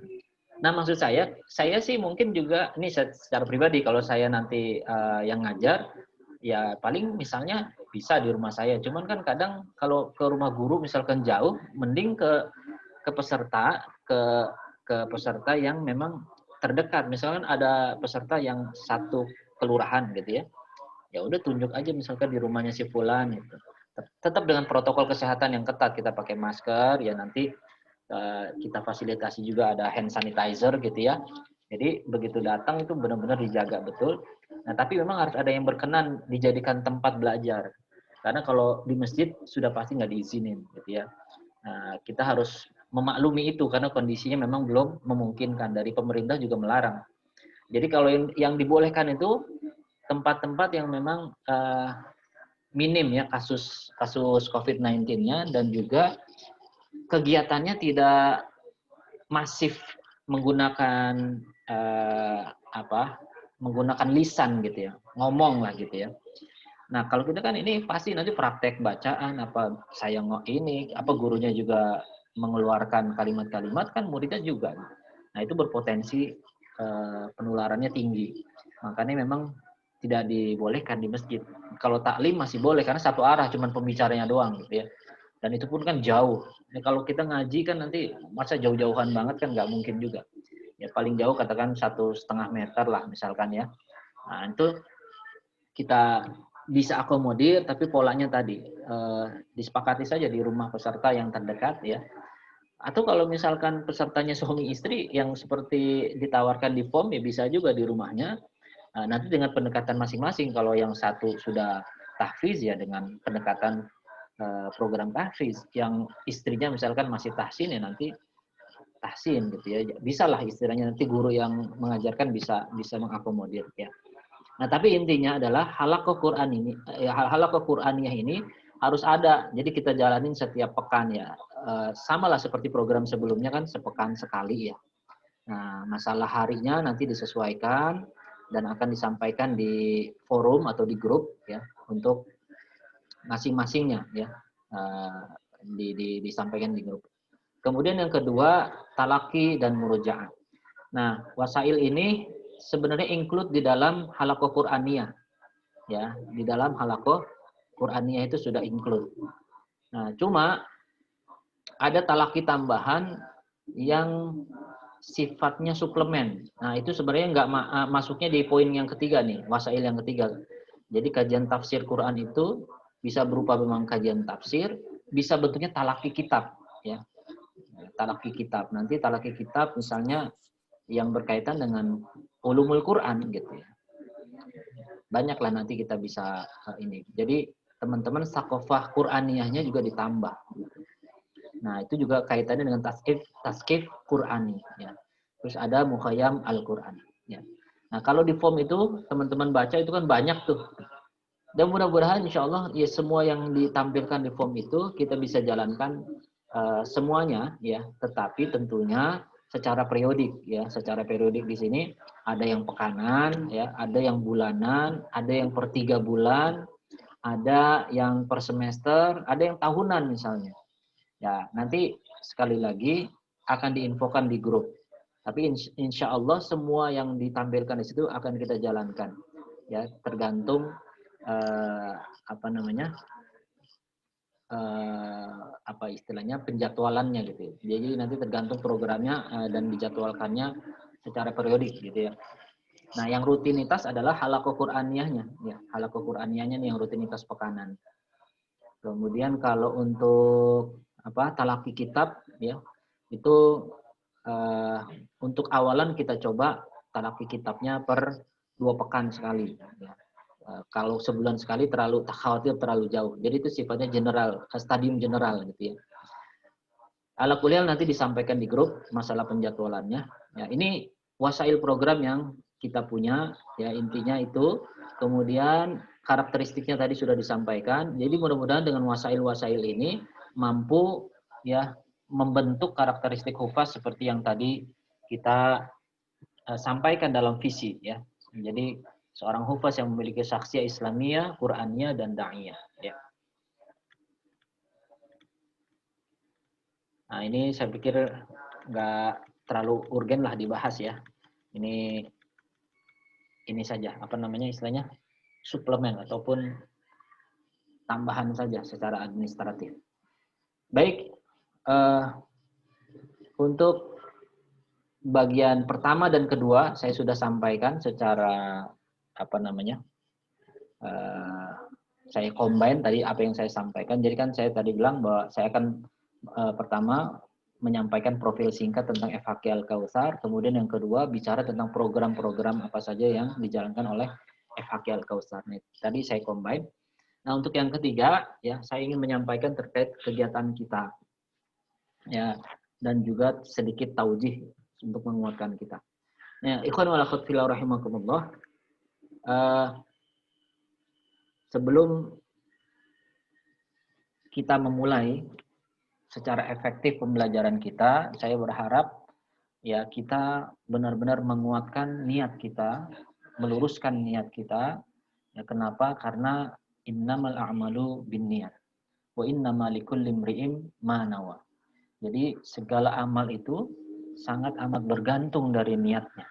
Nah maksud saya sih mungkin juga ini secara pribadi kalau saya nanti yang ngajar, ya paling misalnya bisa di rumah saya. Cuman kan kadang kalau ke rumah guru misalkan jauh, mending ke peserta peserta yang memang terdekat. Misalkan ada peserta yang satu kelurahan gitu ya. Ya udah tunjuk aja misalkan di rumahnya si fulan gitu. Tetap dengan protokol kesehatan yang ketat, kita pakai masker, ya nanti kita fasilitasi juga ada hand sanitizer gitu ya. Jadi begitu datang itu benar-benar dijaga betul. Nah, tapi memang harus ada yang berkenan dijadikan tempat belajar. Karena kalau di masjid sudah pasti nggak diizinin gitu ya. Nah, kita harus memaklumi itu karena kondisinya memang belum memungkinkan. Dari pemerintah juga melarang. Jadi kalau yang dibolehkan itu tempat-tempat yang memang minim ya kasus COVID-19-nya dan juga kegiatannya tidak masif menggunakan menggunakan lisan gitu ya, ngomong lah gitu ya. Nah kalau kita kan ini pasti nanti praktek bacaan, apa saya ini, apa gurunya juga mengeluarkan kalimat-kalimat kan muridnya juga. Nah itu berpotensi penularannya tinggi. Makanya memang tidak dibolehkan di masjid. Kalau taklim masih boleh karena satu arah, cuman pembicaranya doang gitu ya. Dan itu pun kan jauh. Nah, kalau kita ngaji kan nanti masa jauh-jauhan banget kan nggak mungkin juga. Ya paling jauh katakan 1,5 meter lah misalkan ya. Nah itu kita bisa akomodir, tapi polanya tadi disepakati saja di rumah peserta yang terdekat ya. Atau kalau misalkan pesertanya suami istri yang seperti ditawarkan di form ya bisa juga di rumahnya. Nanti dengan pendekatan masing-masing. Kalau yang satu sudah tahfiz ya dengan pendekatan program tahfiz. Yang istrinya misalkan masih tahsin ya nanti tahsin gitu ya. Bisa lah istilahnya nanti guru yang mengajarkan bisa mengakomodir ya. Nah, tapi intinya adalah halaqah Quran ini, halaqah Quraniyah ini harus ada. Jadi kita jalanin setiap pekan ya. Samalah seperti program sebelumnya kan sepekan sekali ya. Nah, masalah harinya nanti disesuaikan dan akan disampaikan di forum atau di grup ya untuk masing-masingnya ya. Disampaikan di grup. Kemudian yang kedua, talaki dan murojaah. Nah, wasail ini sebenarnya include di dalam halaqah Quraniyah. Ya, di dalam halaqah Quraniyah itu sudah include. Nah, cuma ada talaki tambahan yang sifatnya suplemen. Nah, itu sebenarnya nggak masuknya di poin yang ketiga nih, wasail yang ketiga. Jadi kajian tafsir Quran itu bisa berupa memang kajian tafsir, bisa bentuknya talaki kitab, ya. Talaki kitab. Nanti talaki kitab misalnya yang berkaitan dengan ulumul Quran gitu ya. Banyaklah nanti kita bisa ini. Jadi teman-teman sakofah Quraniyahnya juga ditambah. Nah, itu juga kaitannya dengan taskif Qurani ya. Terus ada mukhayyam Al-Qur'an ya. Nah, kalau di form itu teman-teman baca itu kan banyak tuh. Dan mudah-mudahan insya Allah ya semua yang ditampilkan di form itu kita bisa jalankan semuanya ya, tetapi tentunya secara periodik ya. Secara periodik di sini ada yang pekanan ya, ada yang bulanan, ada yang per 3 bulan, ada yang per semester, ada yang tahunan misalnya. Ya, nanti sekali lagi akan diinfokan di grup. Tapi insya Allah semua yang ditampilkan di situ akan kita jalankan. Ya, tergantung apa istilahnya penjadwalannya gitu. Jadi nanti tergantung programnya dan dijadwalkannya secara periodik gitu ya. Nah, yang rutinitas adalah halaqah Qur'aniyahnya, ya. Halaqah Qur'aniyahnya yang rutinitas pekanan. Kemudian kalau untuk talaki kitab ya itu untuk awalan kita coba talaki kitabnya per 2 pekan sekali ya. Kalau sebulan sekali terlalu khawatir terlalu jauh. Jadi itu sifatnya general, stadium general gitu ya. Ala kuliah nanti disampaikan di grup masalah penjadwalannya. Ya, ini wasail program yang kita punya ya intinya itu. Kemudian karakteristiknya tadi sudah disampaikan. Jadi mudah-mudahan dengan wasail-wasail ini mampu ya membentuk karakteristik hufaz seperti yang tadi kita sampaikan dalam visi ya. Jadi seorang hufaz yang memiliki saksiyah Islamiyah, Qur'aniyah dan da'iyah ya. Nah, ini saya pikir nggak terlalu urgen lah dibahas ya. Ini saja istilahnya suplemen ataupun tambahan saja secara administratif. Baik, untuk bagian pertama dan kedua saya sudah sampaikan secara saya combine tadi apa yang saya sampaikan. Jadi kan saya tadi bilang bahwa saya akan pertama menyampaikan profil singkat tentang FHQ Al-Kautsar, kemudian yang kedua bicara tentang program-program apa saja yang dijalankan oleh FHQ Al-Kautsar. Tadi saya combine. Nah, untuk yang ketiga ya saya ingin menyampaikan terkait kegiatan kita. Ya, dan juga sedikit taujih untuk menguatkan kita. Nah, ikhwan wal akhwat fillah rahimakumullah. Sebelum kita memulai secara efektif pembelajaran kita, saya berharap ya kita benar-benar menguatkan niat kita, meluruskan niat kita. Ya, kenapa? Karena innamal a'malu binniyat wa innamal likulli imri'in ma nawa. Jadi segala amal itu sangat amat bergantung dari niatnya.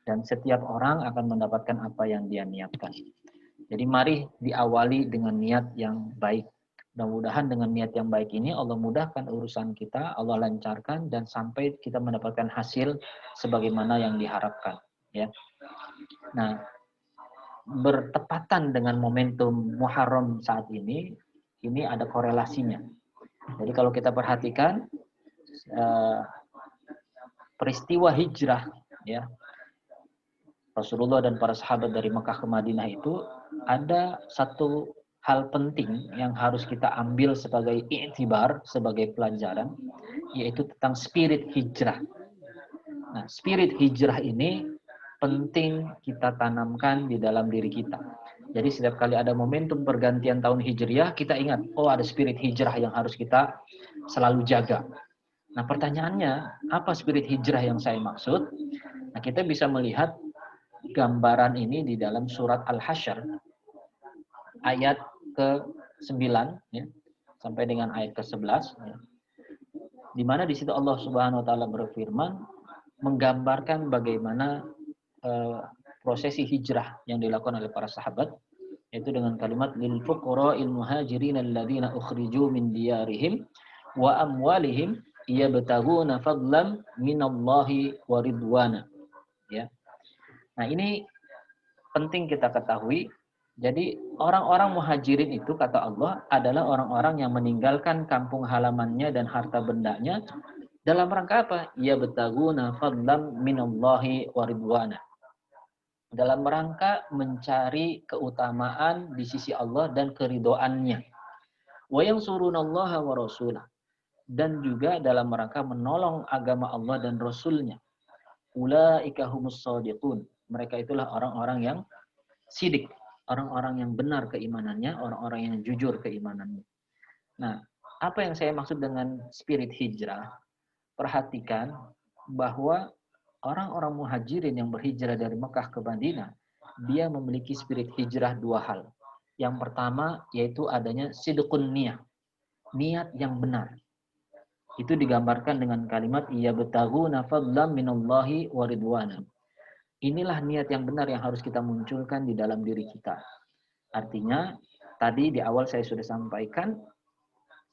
Dan setiap orang akan mendapatkan apa yang dia niatkan. Jadi mari diawali dengan niat yang baik. Mudah-mudahan dengan niat yang baik ini Allah mudahkan urusan kita, Allah lancarkan dan sampai kita mendapatkan hasil sebagaimana yang diharapkan. Ya. Nah, bertepatan dengan momentum Muharram saat ini ada korelasinya. Jadi kalau kita perhatikan peristiwa hijrah, ya, Rasulullah dan para sahabat dari Mekah ke Madinah itu ada satu hal penting yang harus kita ambil sebagai i'tibar, sebagai pelajaran, yaitu tentang spirit hijrah. Nah, spirit hijrah ini penting kita tanamkan di dalam diri kita. Jadi setiap kali ada momentum pergantian tahun Hijriah, kita ingat, oh ada spirit hijrah yang harus kita selalu jaga. Nah, pertanyaannya, apa spirit hijrah yang saya maksud? Nah, kita bisa melihat gambaran ini di dalam surat Al-Hasyr ayat ke-9 ya, sampai dengan ayat ke-11 ya. Di mana di situ Allah Subhanahu wa taala berfirman menggambarkan bagaimana prosesi hijrah yang dilakukan oleh para sahabat, yaitu dengan kalimat lil fuqara'il muhajirin alladziina ukhriju min diyarihim wa amwalihim yabtaghuna fadlan minallahi wa ridwana. Ya. Nah, ini penting kita ketahui. Jadi orang-orang muhajirin itu kata Allah adalah orang-orang yang meninggalkan kampung halamannya dan harta bendanya dalam rangka apa? Yabtaghuna fadlan minallahi wa ridwana. Dalam rangka mencari keutamaan di sisi Allah dan keridhoannya. Wa yansurunallaha wa rasulah. Dan juga dalam rangka menolong agama Allah dan Rasulnya. Ulaika humus shadiqun. Mereka itulah orang-orang yang sidik, orang-orang yang benar keimanannya, orang-orang yang jujur keimanannya. Nah, apa yang saya maksud dengan spirit hijrah? Perhatikan bahwa orang-orang muhajirin yang berhijrah dari Mekah ke Madinah, dia memiliki spirit hijrah dua hal. Yang pertama yaitu adanya sidqun niyah, niat yang benar. Itu digambarkan dengan kalimat yabtaghuna fadlan minallahi wa ridwana. Inilah niat yang benar yang harus kita munculkan di dalam diri kita. Artinya, tadi di awal saya sudah sampaikan,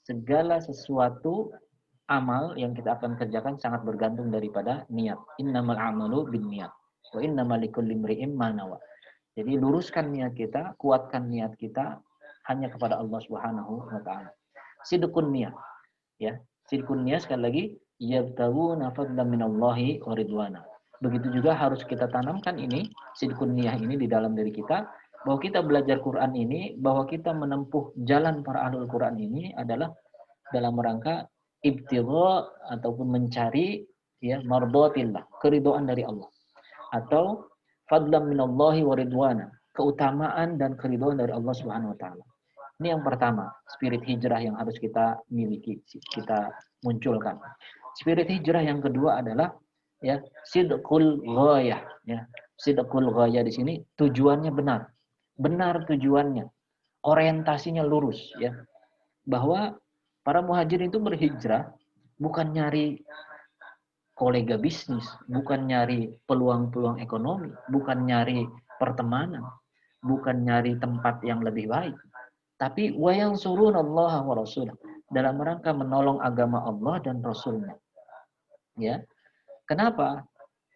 segala sesuatu amal yang kita akan kerjakan sangat bergantung daripada niat. Innamal a'malu binniyat wa innamal likulli imri'in ma nawa. Jadi luruskan niat kita, kuatkan niat kita hanya kepada Allah Subhanahu wa taala. Sidqun niyah. Ya, sidqun niyah sekali lagi yabtaghuna fadlan minallahi wa ridwana. Begitu juga harus kita tanamkan ini, sidqun niyah ini di dalam diri kita, bahwa kita belajar Quran ini, bahwa kita menempuh jalan para ahlul Quran ini adalah dalam rangka ibtigha ataupun mencari ya mardatillah, keridhaan dari Allah, atau fadlan minallahi wa ridwana, keutamaan dan keridhaan dari Allah Subhanahu wa taala. Ini yang pertama, spirit hijrah yang harus kita miliki, kita munculkan. Spirit hijrah yang kedua adalah ya sidqul ghayah, ya. Sidqul ghayah di sini tujuannya benar. Benar tujuannya. Orientasinya lurus, ya. Bahwa para muhajirin itu berhijrah bukan nyari kolega bisnis, bukan nyari peluang-peluang ekonomi, bukan nyari pertemanan, bukan nyari tempat yang lebih baik. Tapi wa yansurunallaha wa rasulah, dalam rangka menolong agama Allah dan Rasulnya. Ya. Kenapa?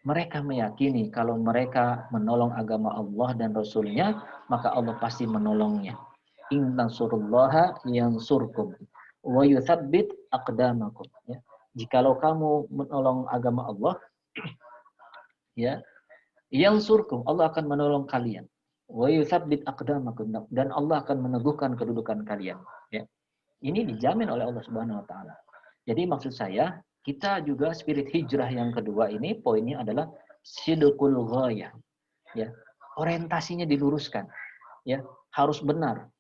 Mereka meyakini kalau mereka menolong agama Allah dan Rasulnya, maka Allah pasti menolongnya. In tansurullaha yansurkum wa yutsabbit aqdamakum. Ya. Jikalau kamu menolong agama Allah, ya, yansurkum, Allah akan menolong kalian. Wa yutsabbit aqdamakum, dan Allah akan meneguhkan kedudukan kalian. Ya. Ini dijamin oleh Allah Subhanahu wa taala. Jadi maksud saya, kita juga spirit hijrah yang kedua ini poinnya adalah sidqul ghayah. Ya. Orientasinya diluruskan. Ya, harus benar.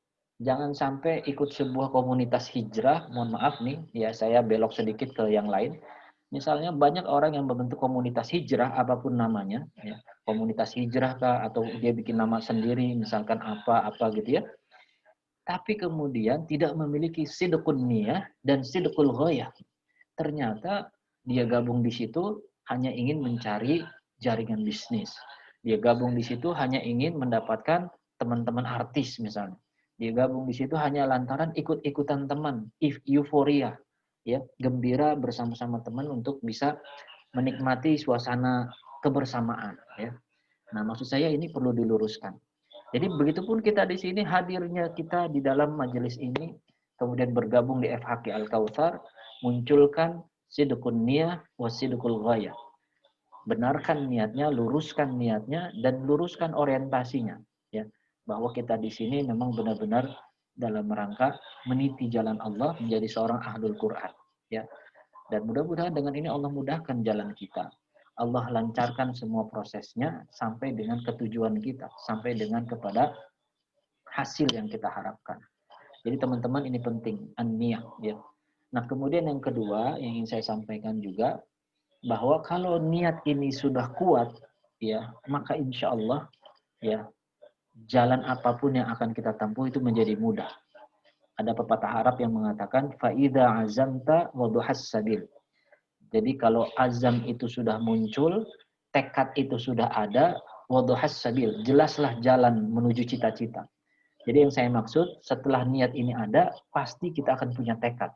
Jangan sampai ikut sebuah komunitas hijrah, mohon maaf nih, ya saya belok sedikit ke yang lain. Misalnya banyak orang yang membentuk komunitas hijrah apapun namanya, ya. Komunitas hijrah kah, atau dia bikin nama sendiri, misalkan apa gitu ya. Tapi kemudian tidak memiliki sidqun niyah dan sidqul ghayah. ternyata dia gabung di situ hanya ingin mencari jaringan bisnis. Dia gabung di situ hanya ingin mendapatkan teman-teman artis misalnya. Dia gabung di situ hanya lantaran ikut-ikutan teman, euforia, ya, gembira bersama-sama teman untuk bisa menikmati suasana kebersamaan, ya. Nah, maksud saya ini perlu diluruskan. Jadi begitupun kita di sini, hadirnya kita di dalam majelis ini, kemudian bergabung di FHQ Al-Kautsar, munculkan sidqun niyah wa sidqul ghayah. Benarkan niatnya, luruskan niatnya, dan luruskan orientasinya, ya. Bahwa kita di sini memang benar-benar dalam rangka meniti jalan Allah, menjadi seorang ahlul Quran, ya. Dan mudah-mudahan dengan ini Allah mudahkan jalan kita. Allah lancarkan semua prosesnya sampai dengan ketujuan kita, sampai dengan kepada hasil yang kita harapkan. Jadi teman-teman ini penting, an-niyah, ya. Nah, kemudian yang kedua yang ingin saya sampaikan juga, bahwa kalau niat ini sudah kuat, ya, maka insya Allah, ya, jalan apapun yang akan kita tempuh itu menjadi mudah. Ada pepatah Arab yang mengatakan, "Fa'idha azamta waduhas sabil." Jadi kalau azam itu sudah muncul, tekad itu sudah ada, waduhas sabil, jelaslah jalan menuju cita-cita. Jadi yang saya maksud, setelah niat ini ada, pasti kita akan punya tekad.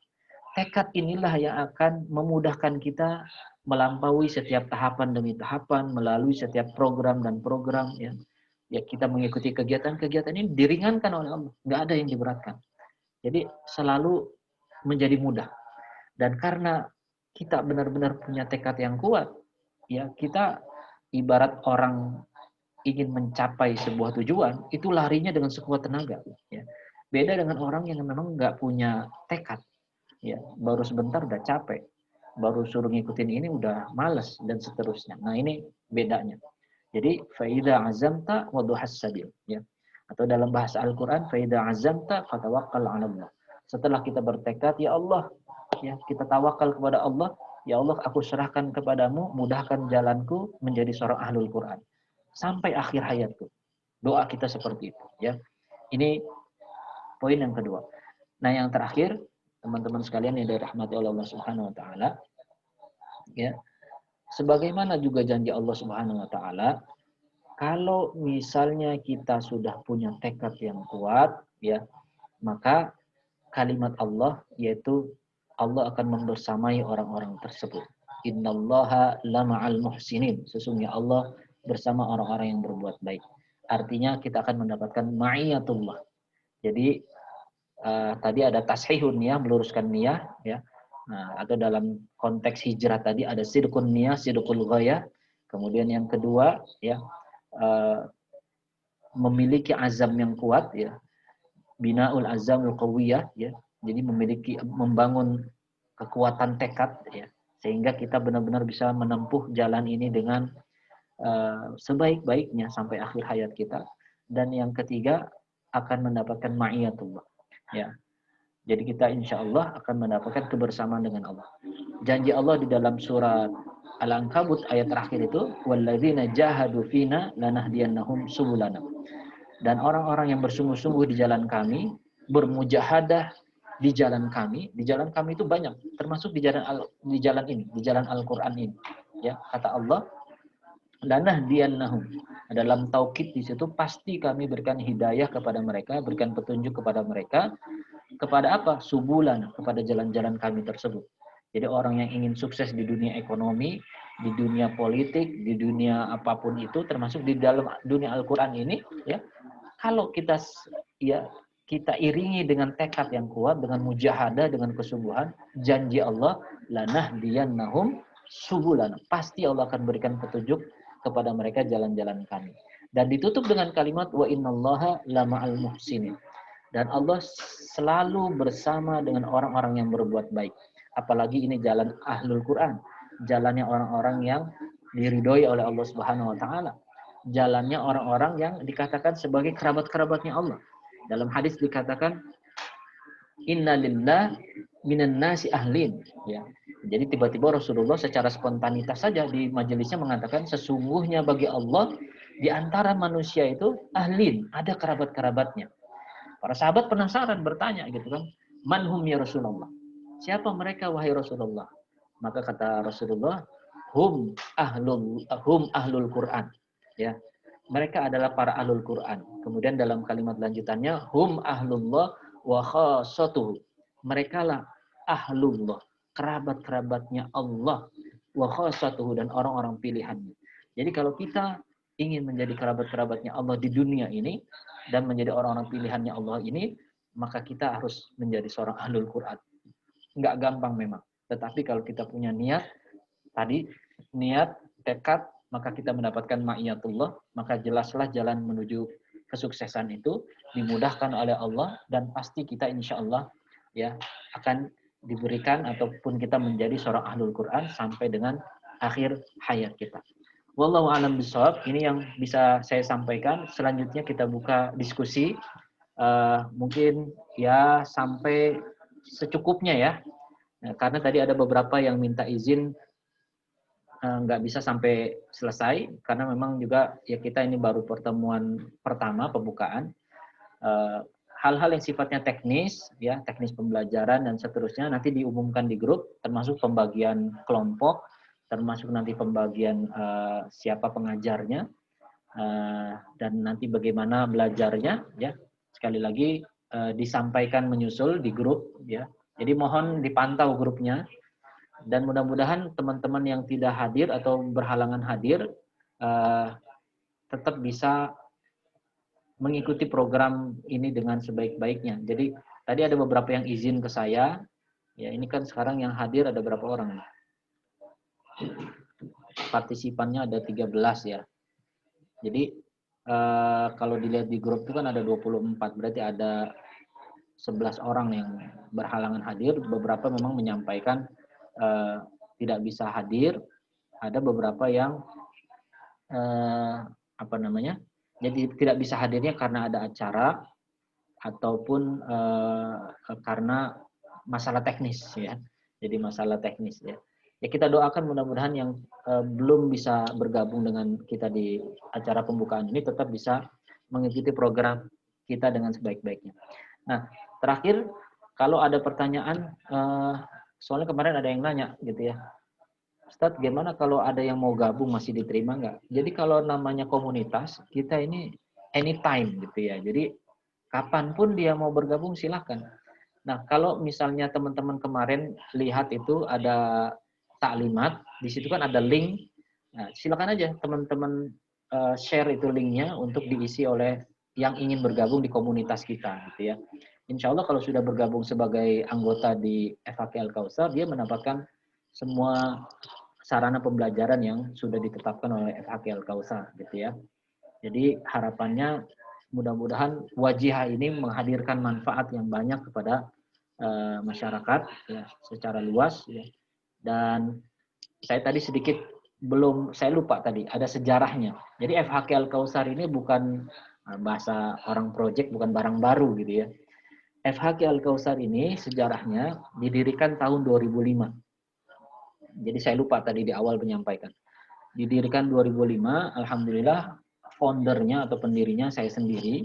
Tekad inilah yang akan memudahkan kita melampaui setiap tahapan demi tahapan, melalui setiap program dan program, ya. Ya, kita mengikuti kegiatan-kegiatan ini diringankan oleh Allah, nggak ada yang diberatkan. Jadi selalu menjadi mudah. Dan karena kita benar-benar punya tekad yang kuat, ya, kita ibarat orang ingin mencapai sebuah tujuan, itu larinya dengan sekuat tenaga, ya. Beda dengan orang yang memang nggak punya tekad, ya, baru sebentar udah capek, baru suruh ngikutin ini udah males, dan seterusnya. Nah, ini bedanya. Jadi faida azamta waduhas sabil, ya. Atau dalam bahasa Al-Qur'an, faida azamta fatawakkal 'ala Allah. Setelah kita bertekad, ya Allah, ya, kita tawakal kepada Allah, ya Allah, aku serahkan kepadamu, mudahkan jalanku menjadi seorang ahlul Quran sampai akhir hayatku. Doa kita seperti itu, ya. Ini poin yang kedua. Nah, yang terakhir, teman-teman sekalian yang dirahmati oleh Allah Subhanahu wa taala, ya. Sebagaimana juga janji Allah Subhanahu wa taala, kalau misalnya kita sudah punya tekad yang kuat, ya, maka kalimat Allah yaitu Allah akan membersamai orang-orang tersebut. Innallaha lama'al muhsinin. Sesungguhnya Allah bersama orang-orang yang berbuat baik. Artinya kita akan mendapatkan ma'iyatullah. Jadi tadi ada tashihun niyah, meluruskan niyah, ya. Nah, atau dalam konteks hijrah tadi ada sidqun niyah, sidqul ghayah. Kemudian yang kedua, ya, memiliki azam yang kuat, ya. Binaul azamul qawiyah, ya. Jadi membangun kekuatan tekad, ya, sehingga kita benar-benar bisa menempuh jalan ini dengan sebaik-baiknya sampai akhir hayat kita. Dan yang ketiga, akan mendapatkan ma'iyatullah, ya. Jadi kita insya Allah akan mendapatkan kebersamaan dengan Allah. Janji Allah di dalam surat Al-Ankabut ayat terakhir itu, walladzina jahadu fina lanahdiyannahum subulana. Dan orang-orang yang bersungguh-sungguh di jalan kami, bermujahadah di jalan kami itu banyak, termasuk di jalan ini, di jalan Al-Qur'an ini, ya. Kata Allah, lanahdiyannahum. Dalam taukid di situ, pasti kami berikan hidayah kepada mereka, berikan petunjuk kepada mereka, kepada apa? Subulan, kepada jalan-jalan kami tersebut. Jadi orang yang ingin sukses di dunia ekonomi, di dunia politik, di dunia apapun itu, termasuk di dalam dunia Al-Qur'an ini, ya. Kalau kita, ya, kita iringi dengan tekad yang kuat, dengan mujahadah, dengan kesungguhan, janji Allah, lanahdiyannahum subulana. Pasti Allah akan berikan petunjuk kepada mereka jalan-jalan kami. Dan ditutup dengan kalimat wa innallaha lama'al muhsinin. Dan Allah selalu bersama dengan orang-orang yang berbuat baik. Apalagi ini jalan ahlul Quran, jalannya orang-orang yang diridhoi oleh Allah Subhanahu wa taala. Jalannya orang-orang yang dikatakan sebagai kerabat-kerabatnya Allah. Dalam hadis dikatakan inna lillah minan nasi ahlin, ya. Jadi tiba-tiba Rasulullah secara spontanitas saja di majelisnya mengatakan, sesungguhnya bagi Allah di antara manusia itu ahlin, ada kerabat-kerabatnya. Para sahabat penasaran bertanya gitu kan, manhum ya Rasulullah. Siapa mereka wahai Rasulullah? Maka kata Rasulullah, hum ahlul Quran. Ya, mereka adalah para ahlul Quran. Kemudian dalam kalimat lanjutannya, hum ahlullah wa khassatuhu. Mereka lah ahlullah, kerabat-kerabatnya Allah, wa khassatuhu, dan orang-orang pilihannya. Jadi kalau kita ingin menjadi kerabat-kerabatnya Allah di dunia ini dan menjadi orang-orang pilihannya Allah ini, maka kita harus menjadi seorang ahlul Quran. Nggak gampang memang. Tetapi kalau kita punya niat, tadi niat, tekad, maka kita mendapatkan ma'iyatullah, maka jelaslah jalan menuju kesuksesan itu dimudahkan oleh Allah, dan pasti kita insya Allah ya akan diberikan ataupun kita menjadi seorang ahlul Quran sampai dengan akhir hayat kita. Wallahu a'lam bishawab. Ini yang bisa saya sampaikan. Selanjutnya kita buka diskusi. Mungkin ya sampai secukupnya ya. Nah, karena tadi ada beberapa yang minta izin nggak bisa sampai selesai karena memang juga ya kita ini baru pertemuan pertama pembukaan. Hal-hal yang sifatnya teknis ya, teknis pembelajaran dan seterusnya nanti diumumkan di grup, termasuk pembagian kelompok, termasuk nanti pembagian siapa pengajarnya dan nanti bagaimana belajarnya ya. Sekali lagi disampaikan menyusul di grup ya. Jadi mohon dipantau grupnya. Dan mudah-mudahan teman-teman yang tidak hadir atau berhalangan hadir tetap bisa mengikuti program ini dengan sebaik-baiknya. Jadi tadi ada beberapa yang izin ke saya. Ya, ini kan sekarang yang hadir ada berapa orang? Partisipannya ada 13 ya. Jadi kalau dilihat di grup itu kan ada 24, berarti ada 11 orang yang berhalangan hadir. Beberapa memang menyampaikan tidak bisa hadir, ada beberapa yang jadi tidak bisa hadirnya karena ada acara ataupun karena masalah teknis ya. Jadi masalah teknis ya. Ya kita doakan mudah-mudahan yang belum bisa bergabung dengan kita di acara pembukaan ini tetap bisa mengikuti program kita dengan sebaik-baiknya. Nah, terakhir kalau ada pertanyaan, soalnya kemarin ada yang nanya gitu ya, Ustadz gimana kalau ada yang mau gabung masih diterima nggak? Jadi kalau namanya komunitas, kita ini anytime gitu ya. Jadi kapanpun dia mau bergabung silahkan. Nah kalau misalnya teman-teman kemarin lihat itu ada taklimat, di situ kan ada link. Nah, silakan aja teman-teman share itu linknya untuk diisi oleh yang ingin bergabung di komunitas kita gitu ya. Insya Allah kalau sudah bergabung sebagai anggota di FHK Al-Kautsar, dia mendapatkan semua sarana pembelajaran yang sudah ditetapkan oleh FHK Al-Kautsar gitu ya. Jadi harapannya mudah-mudahan Wajihah ini menghadirkan manfaat yang banyak kepada masyarakat ya, secara luas ya. Dan saya tadi sedikit saya lupa tadi ada sejarahnya. Jadi FHK Al-Kautsar ini bukan bahasa orang project, bukan barang baru gitu ya. FHK Al-Kautsar ini sejarahnya didirikan tahun 2005. Jadi saya lupa tadi di awal menyampaikan. Didirikan 2005, alhamdulillah foundernya atau pendirinya saya sendiri.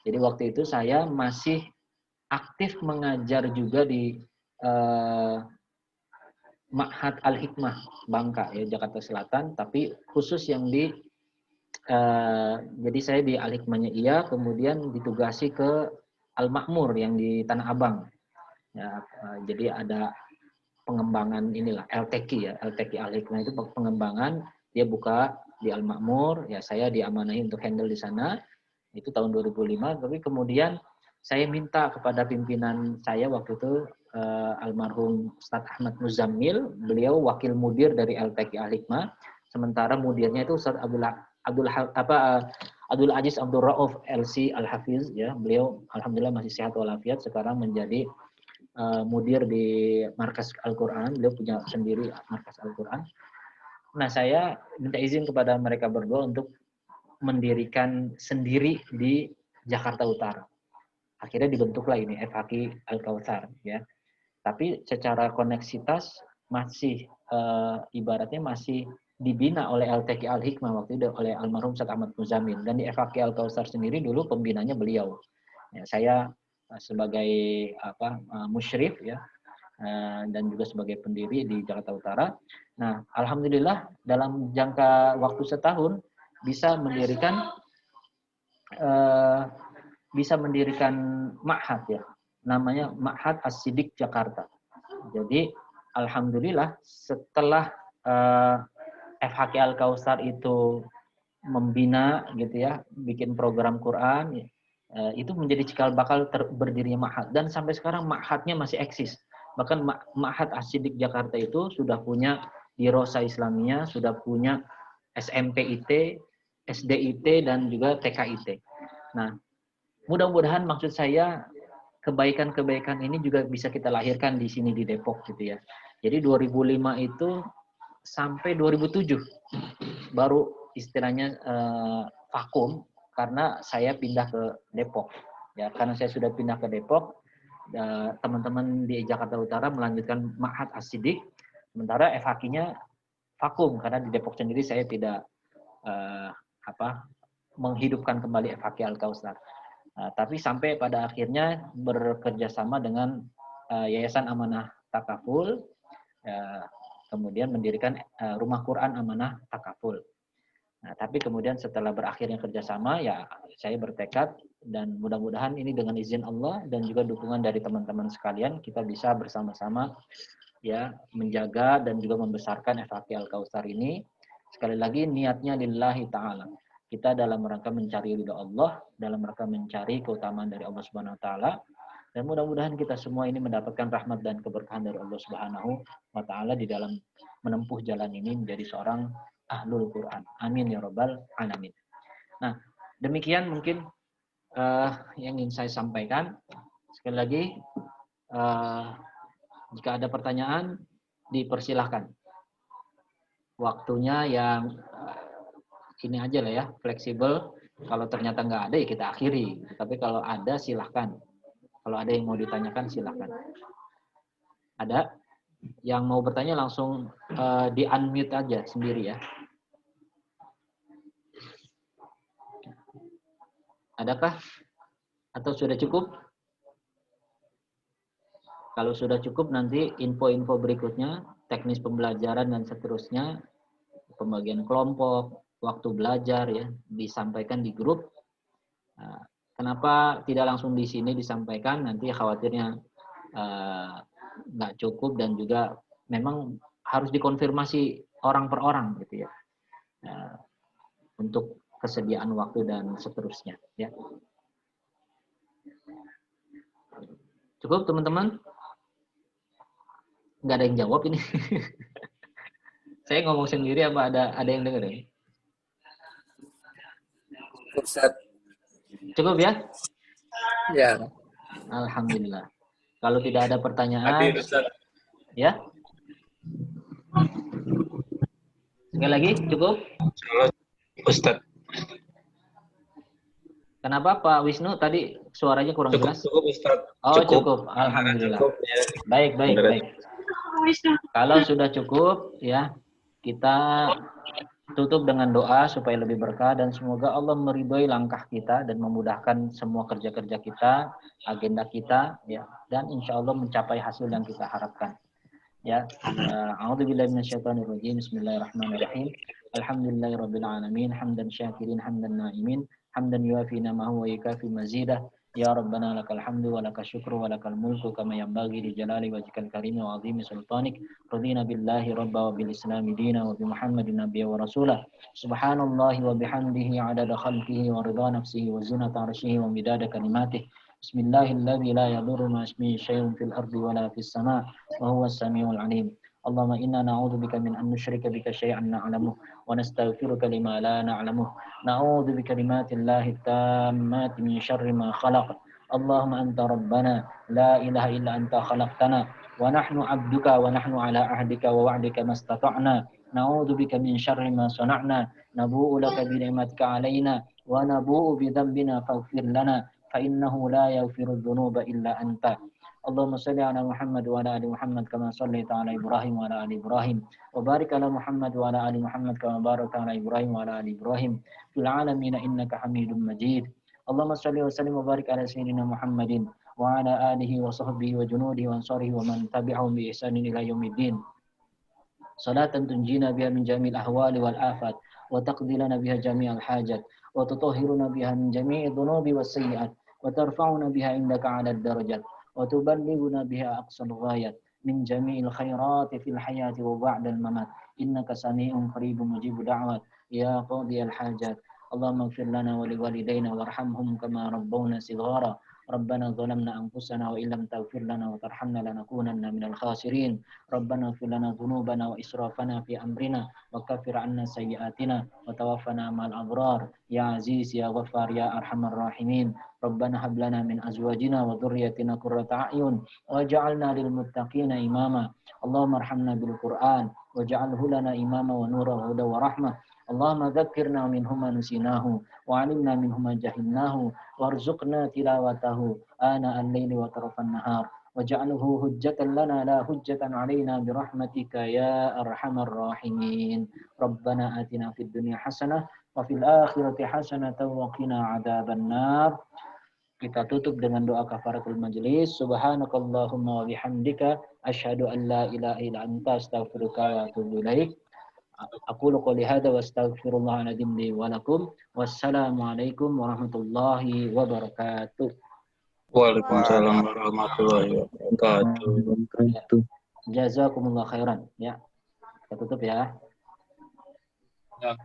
Jadi waktu itu saya masih aktif mengajar juga di Ma'had Al-Hikmah Bangka ya, Jakarta Selatan, tapi khusus yang di jadi saya di Al-Hikmahnya iya, kemudian ditugasi ke Al-Makmur yang di Tanah Abang. Ya, jadi ada pengembangan inilah LTQ ya, LTQ Al-Hikmah itu pengembangan, dia buka di Al-Makmur, ya saya diamanahi untuk handle di sana. Itu tahun 2005, tapi kemudian saya minta kepada pimpinan saya waktu itu almarhum Ustadz Ahmad Muzammil, beliau wakil mudir dari LTQ Al-Hikmah, sementara mudirnya itu Ustadz Abdul Aziz Abdul Rauf LC Al-Hafiz ya, beliau alhamdulillah masih sehat walafiat, sekarang menjadi mudir di Markas Al-Quran, beliau punya sendiri Markas Al-Quran. Nah saya minta izin kepada mereka berdua untuk mendirikan sendiri di Jakarta Utara. Akhirnya dibentuklah ini FHK Al-Kautsar ya. Tapi secara koneksitas masih ibaratnya masih dibina oleh LTQ Al-Hikmah waktu itu oleh almarhum Ustadz Ahmad Muzammil, dan di FHK Al-Kautsar sendiri dulu pembinanya beliau. Ya, saya sebagai musyrif ya, dan juga sebagai pendiri di Jakarta Utara. Nah, alhamdulillah dalam jangka waktu setahun bisa mendirikan ma'had ya. Namanya Ma'had As-Siddiq Jakarta. Jadi alhamdulillah setelah FHK Al-Kautsar itu membina gitu ya, bikin program Quran, itu menjadi cikal bakal berdirinya Ma'had, dan sampai sekarang Ma'hadnya masih eksis. Bahkan Ma'had As-Siddiq Jakarta itu sudah punya Dirosa Islamiyah, sudah punya SMPIT, SDIT, dan juga TKIT. Nah, mudah-mudahan maksud saya kebaikan-kebaikan ini juga bisa kita lahirkan di sini di Depok gitu ya. Jadi 2005 itu sampai 2007 baru istilahnya vakum karena saya pindah ke Depok. Ya, karena saya sudah pindah ke Depok, teman-teman di Jakarta Utara melanjutkan Ma'had As-Siddiq, sementara FHQ-nya vakum karena di Depok sendiri saya tidak menghidupkan kembali FHQ Al-Kautsar. Tapi sampai pada akhirnya bekerja sama dengan Yayasan Amanah Takaful, kemudian mendirikan Rumah Quran Amanah Takaful. Nah, tapi kemudian setelah berakhirnya kerjasama, ya saya bertekad dan mudah-mudahan ini dengan izin Allah dan juga dukungan dari teman-teman sekalian, kita bisa bersama-sama ya menjaga dan juga membesarkan FHQ Al-Kautsar ini. Sekali lagi niatnya lillahi ta'ala. Kita dalam rangka mencari ridha Allah, dalam rangka mencari keutamaan dari Allah Subhanahu wa taala. Dan mudah-mudahan kita semua ini mendapatkan rahmat dan keberkahan dari Allah Subhanahu wa taala di dalam menempuh jalan ini menjadi seorang ahlul Quran. Amin ya rabbal alamin. Nah, demikian mungkin yang ingin saya sampaikan. Sekali lagi, jika ada pertanyaan, dipersilahkan. Waktunya yang ini aja lah ya, fleksibel. Kalau ternyata nggak ada, ya kita akhiri. Tapi kalau ada, silahkan. Kalau ada yang mau ditanyakan, silahkan. Ada? Yang mau bertanya langsung di-unmute aja sendiri ya. Adakah? Atau sudah cukup? Kalau sudah cukup, nanti info-info berikutnya, teknis pembelajaran dan seterusnya, pembagian kelompok, waktu belajar ya, disampaikan di grup. Kenapa tidak langsung di sini disampaikan? Nanti khawatirnya nggak cukup dan juga memang harus dikonfirmasi orang per orang gitu ya, untuk kesediaan waktu dan seterusnya ya. Cukup teman-teman? Nggak ada yang jawab ini. Saya ngomong sendiri apa ada yang dengerin? Ustaz. Cukup ya? Ya. Alhamdulillah. Kalau tidak ada pertanyaan, Hadir, Ustaz. Ya. Sekali lagi, cukup? Ustaz. Kenapa Pak Wisnu tadi suaranya kurang jelas? Cukup, Ustaz. Oh, cukup. Alhamdulillah. Cukup, ya. Baik. Kalau sudah cukup, ya, kita tutup dengan doa supaya lebih berkah dan semoga Allah meridhoi langkah kita dan memudahkan semua kerja-kerja kita, agenda kita, ya, dan insya Allah mencapai hasil yang kita harapkan. Ya, a'udzubillahi minasyaitonirrajim. Bismillahirrahmanirrahim. Alhamdulillahirabbil alamin, hamdan syakirin, hamdan na'imin, hamdan yuafi namahu wa yukafi mazidah. Ya Rabbana lakal hamdu wa lakal syukru wa lakal mulku kama yanbaghi li jalali wajhikal karimi wa 'azimi sultanik. Radina billahi rabba wa bil islami dina wa bi Muhammadin nabiyya wa rasulah. Subhanallahi wa bihamdihi 'adada khalqihi wa ridha nafsihi wa zinata 'arsyihi wa midada kalimatihi. Bismillahilladzi la yadurru ma ismihi syai'un fil ardi wa la fis sama' wa huwas samiul 'alim. Allahumma inna na'udzubika min an nusyrika bika syai'an na'lamuh wa nastaghfiruka lima la na'lamuh. Na'udzu bikalimatillahi tammati min syarri ma khalaq. Allahumma anta rabbana la ilaha illa anta khalaqtana wa nahnu 'abduka wa nahnu 'ala ahdika wa wa'dika mastata'na. Na'udzu bika min syarri ma sana'na. Nabu'u laka bi ni'matika 'alaina wa nabu'u bi dhanbina faghfir lana fa innahu la yaghfiru dzunuba illa anta. Allahumma salli ala Muhammad wa ala ali Muhammad kama sallaita ala Ibrahim wa ala ali Ibrahim wa barik ala Muhammad wa ala ali Muhammad kama barakta ala Ibrahim wa ala ali Ibrahim fil alamin innaka Hamidum Majid. Allahumma salli wa sallim wa barik ala sayyidina Muhammadin وعلى آله وصحبه وجنوده وأنصاره ومن تبعهم بإحسان إلى يوم الدين. صلاة تنجينا بها من جميع الأهوال والآفات وتقضي لنا بها جميع الحاجات وتطهرنا بها من جميع الذنوب والسيئات وترفعنا بها عندك على الدرجات وتبلغنا بها أقصى الغايات من جميع الخيرات في الحياة وبعد الممات إنك سميع قريب مجيب دعوات يا قاضي الحاجات. اللهم اغفر لنا ولوالدينا وارحمهم كما ربونا صغارا. ربنا ظلمنا أنفسنا وإن لم تغفر لنا وترحمنا لنكونن من الخاسرين. ربنا اغفر لنا ذنوبنا وإسرافنا في أمرنا وكفر عنا سيئاتنا وتوفنا مع الأبرار يا عزيز يا غفار يا أرحم الراحمين. ربنا هب لنا من أزواجنا وذريتنا قرة أعين واجعلنا للمتقين إماما. اللهم ارحمنا بالقرآن واجعله لنا إماما ونورا وهدى ورحمة. اللهم ذكرنا منه ما نسيناه وعلمنا منه ما جهلناه وارزقنا تلاوته آناء الليل وطرف النهار واجعله حجة لنا لا حجة علينا برحمتك يا أرحم الراحمين. ربنا آتنا في الدنيا حسنة وفي الآخرة حسنة وقنا عذاب النار. Kita tutup dengan doa kafaratul majelis. Subhanakallahumma wa bihamdika asyhadu an la ilaha illa anta astaghfiruka wa atubu ilaik. Aqulu qouli hadza wa astaghfirullahal azim li wa lakum. Wassalamualaikum warahmatullahi wabarakatuh. Waalaikumsalam warahmatullahi wabarakatuh. Jazakumullah khairan ya. Kita tutup ya. Ya.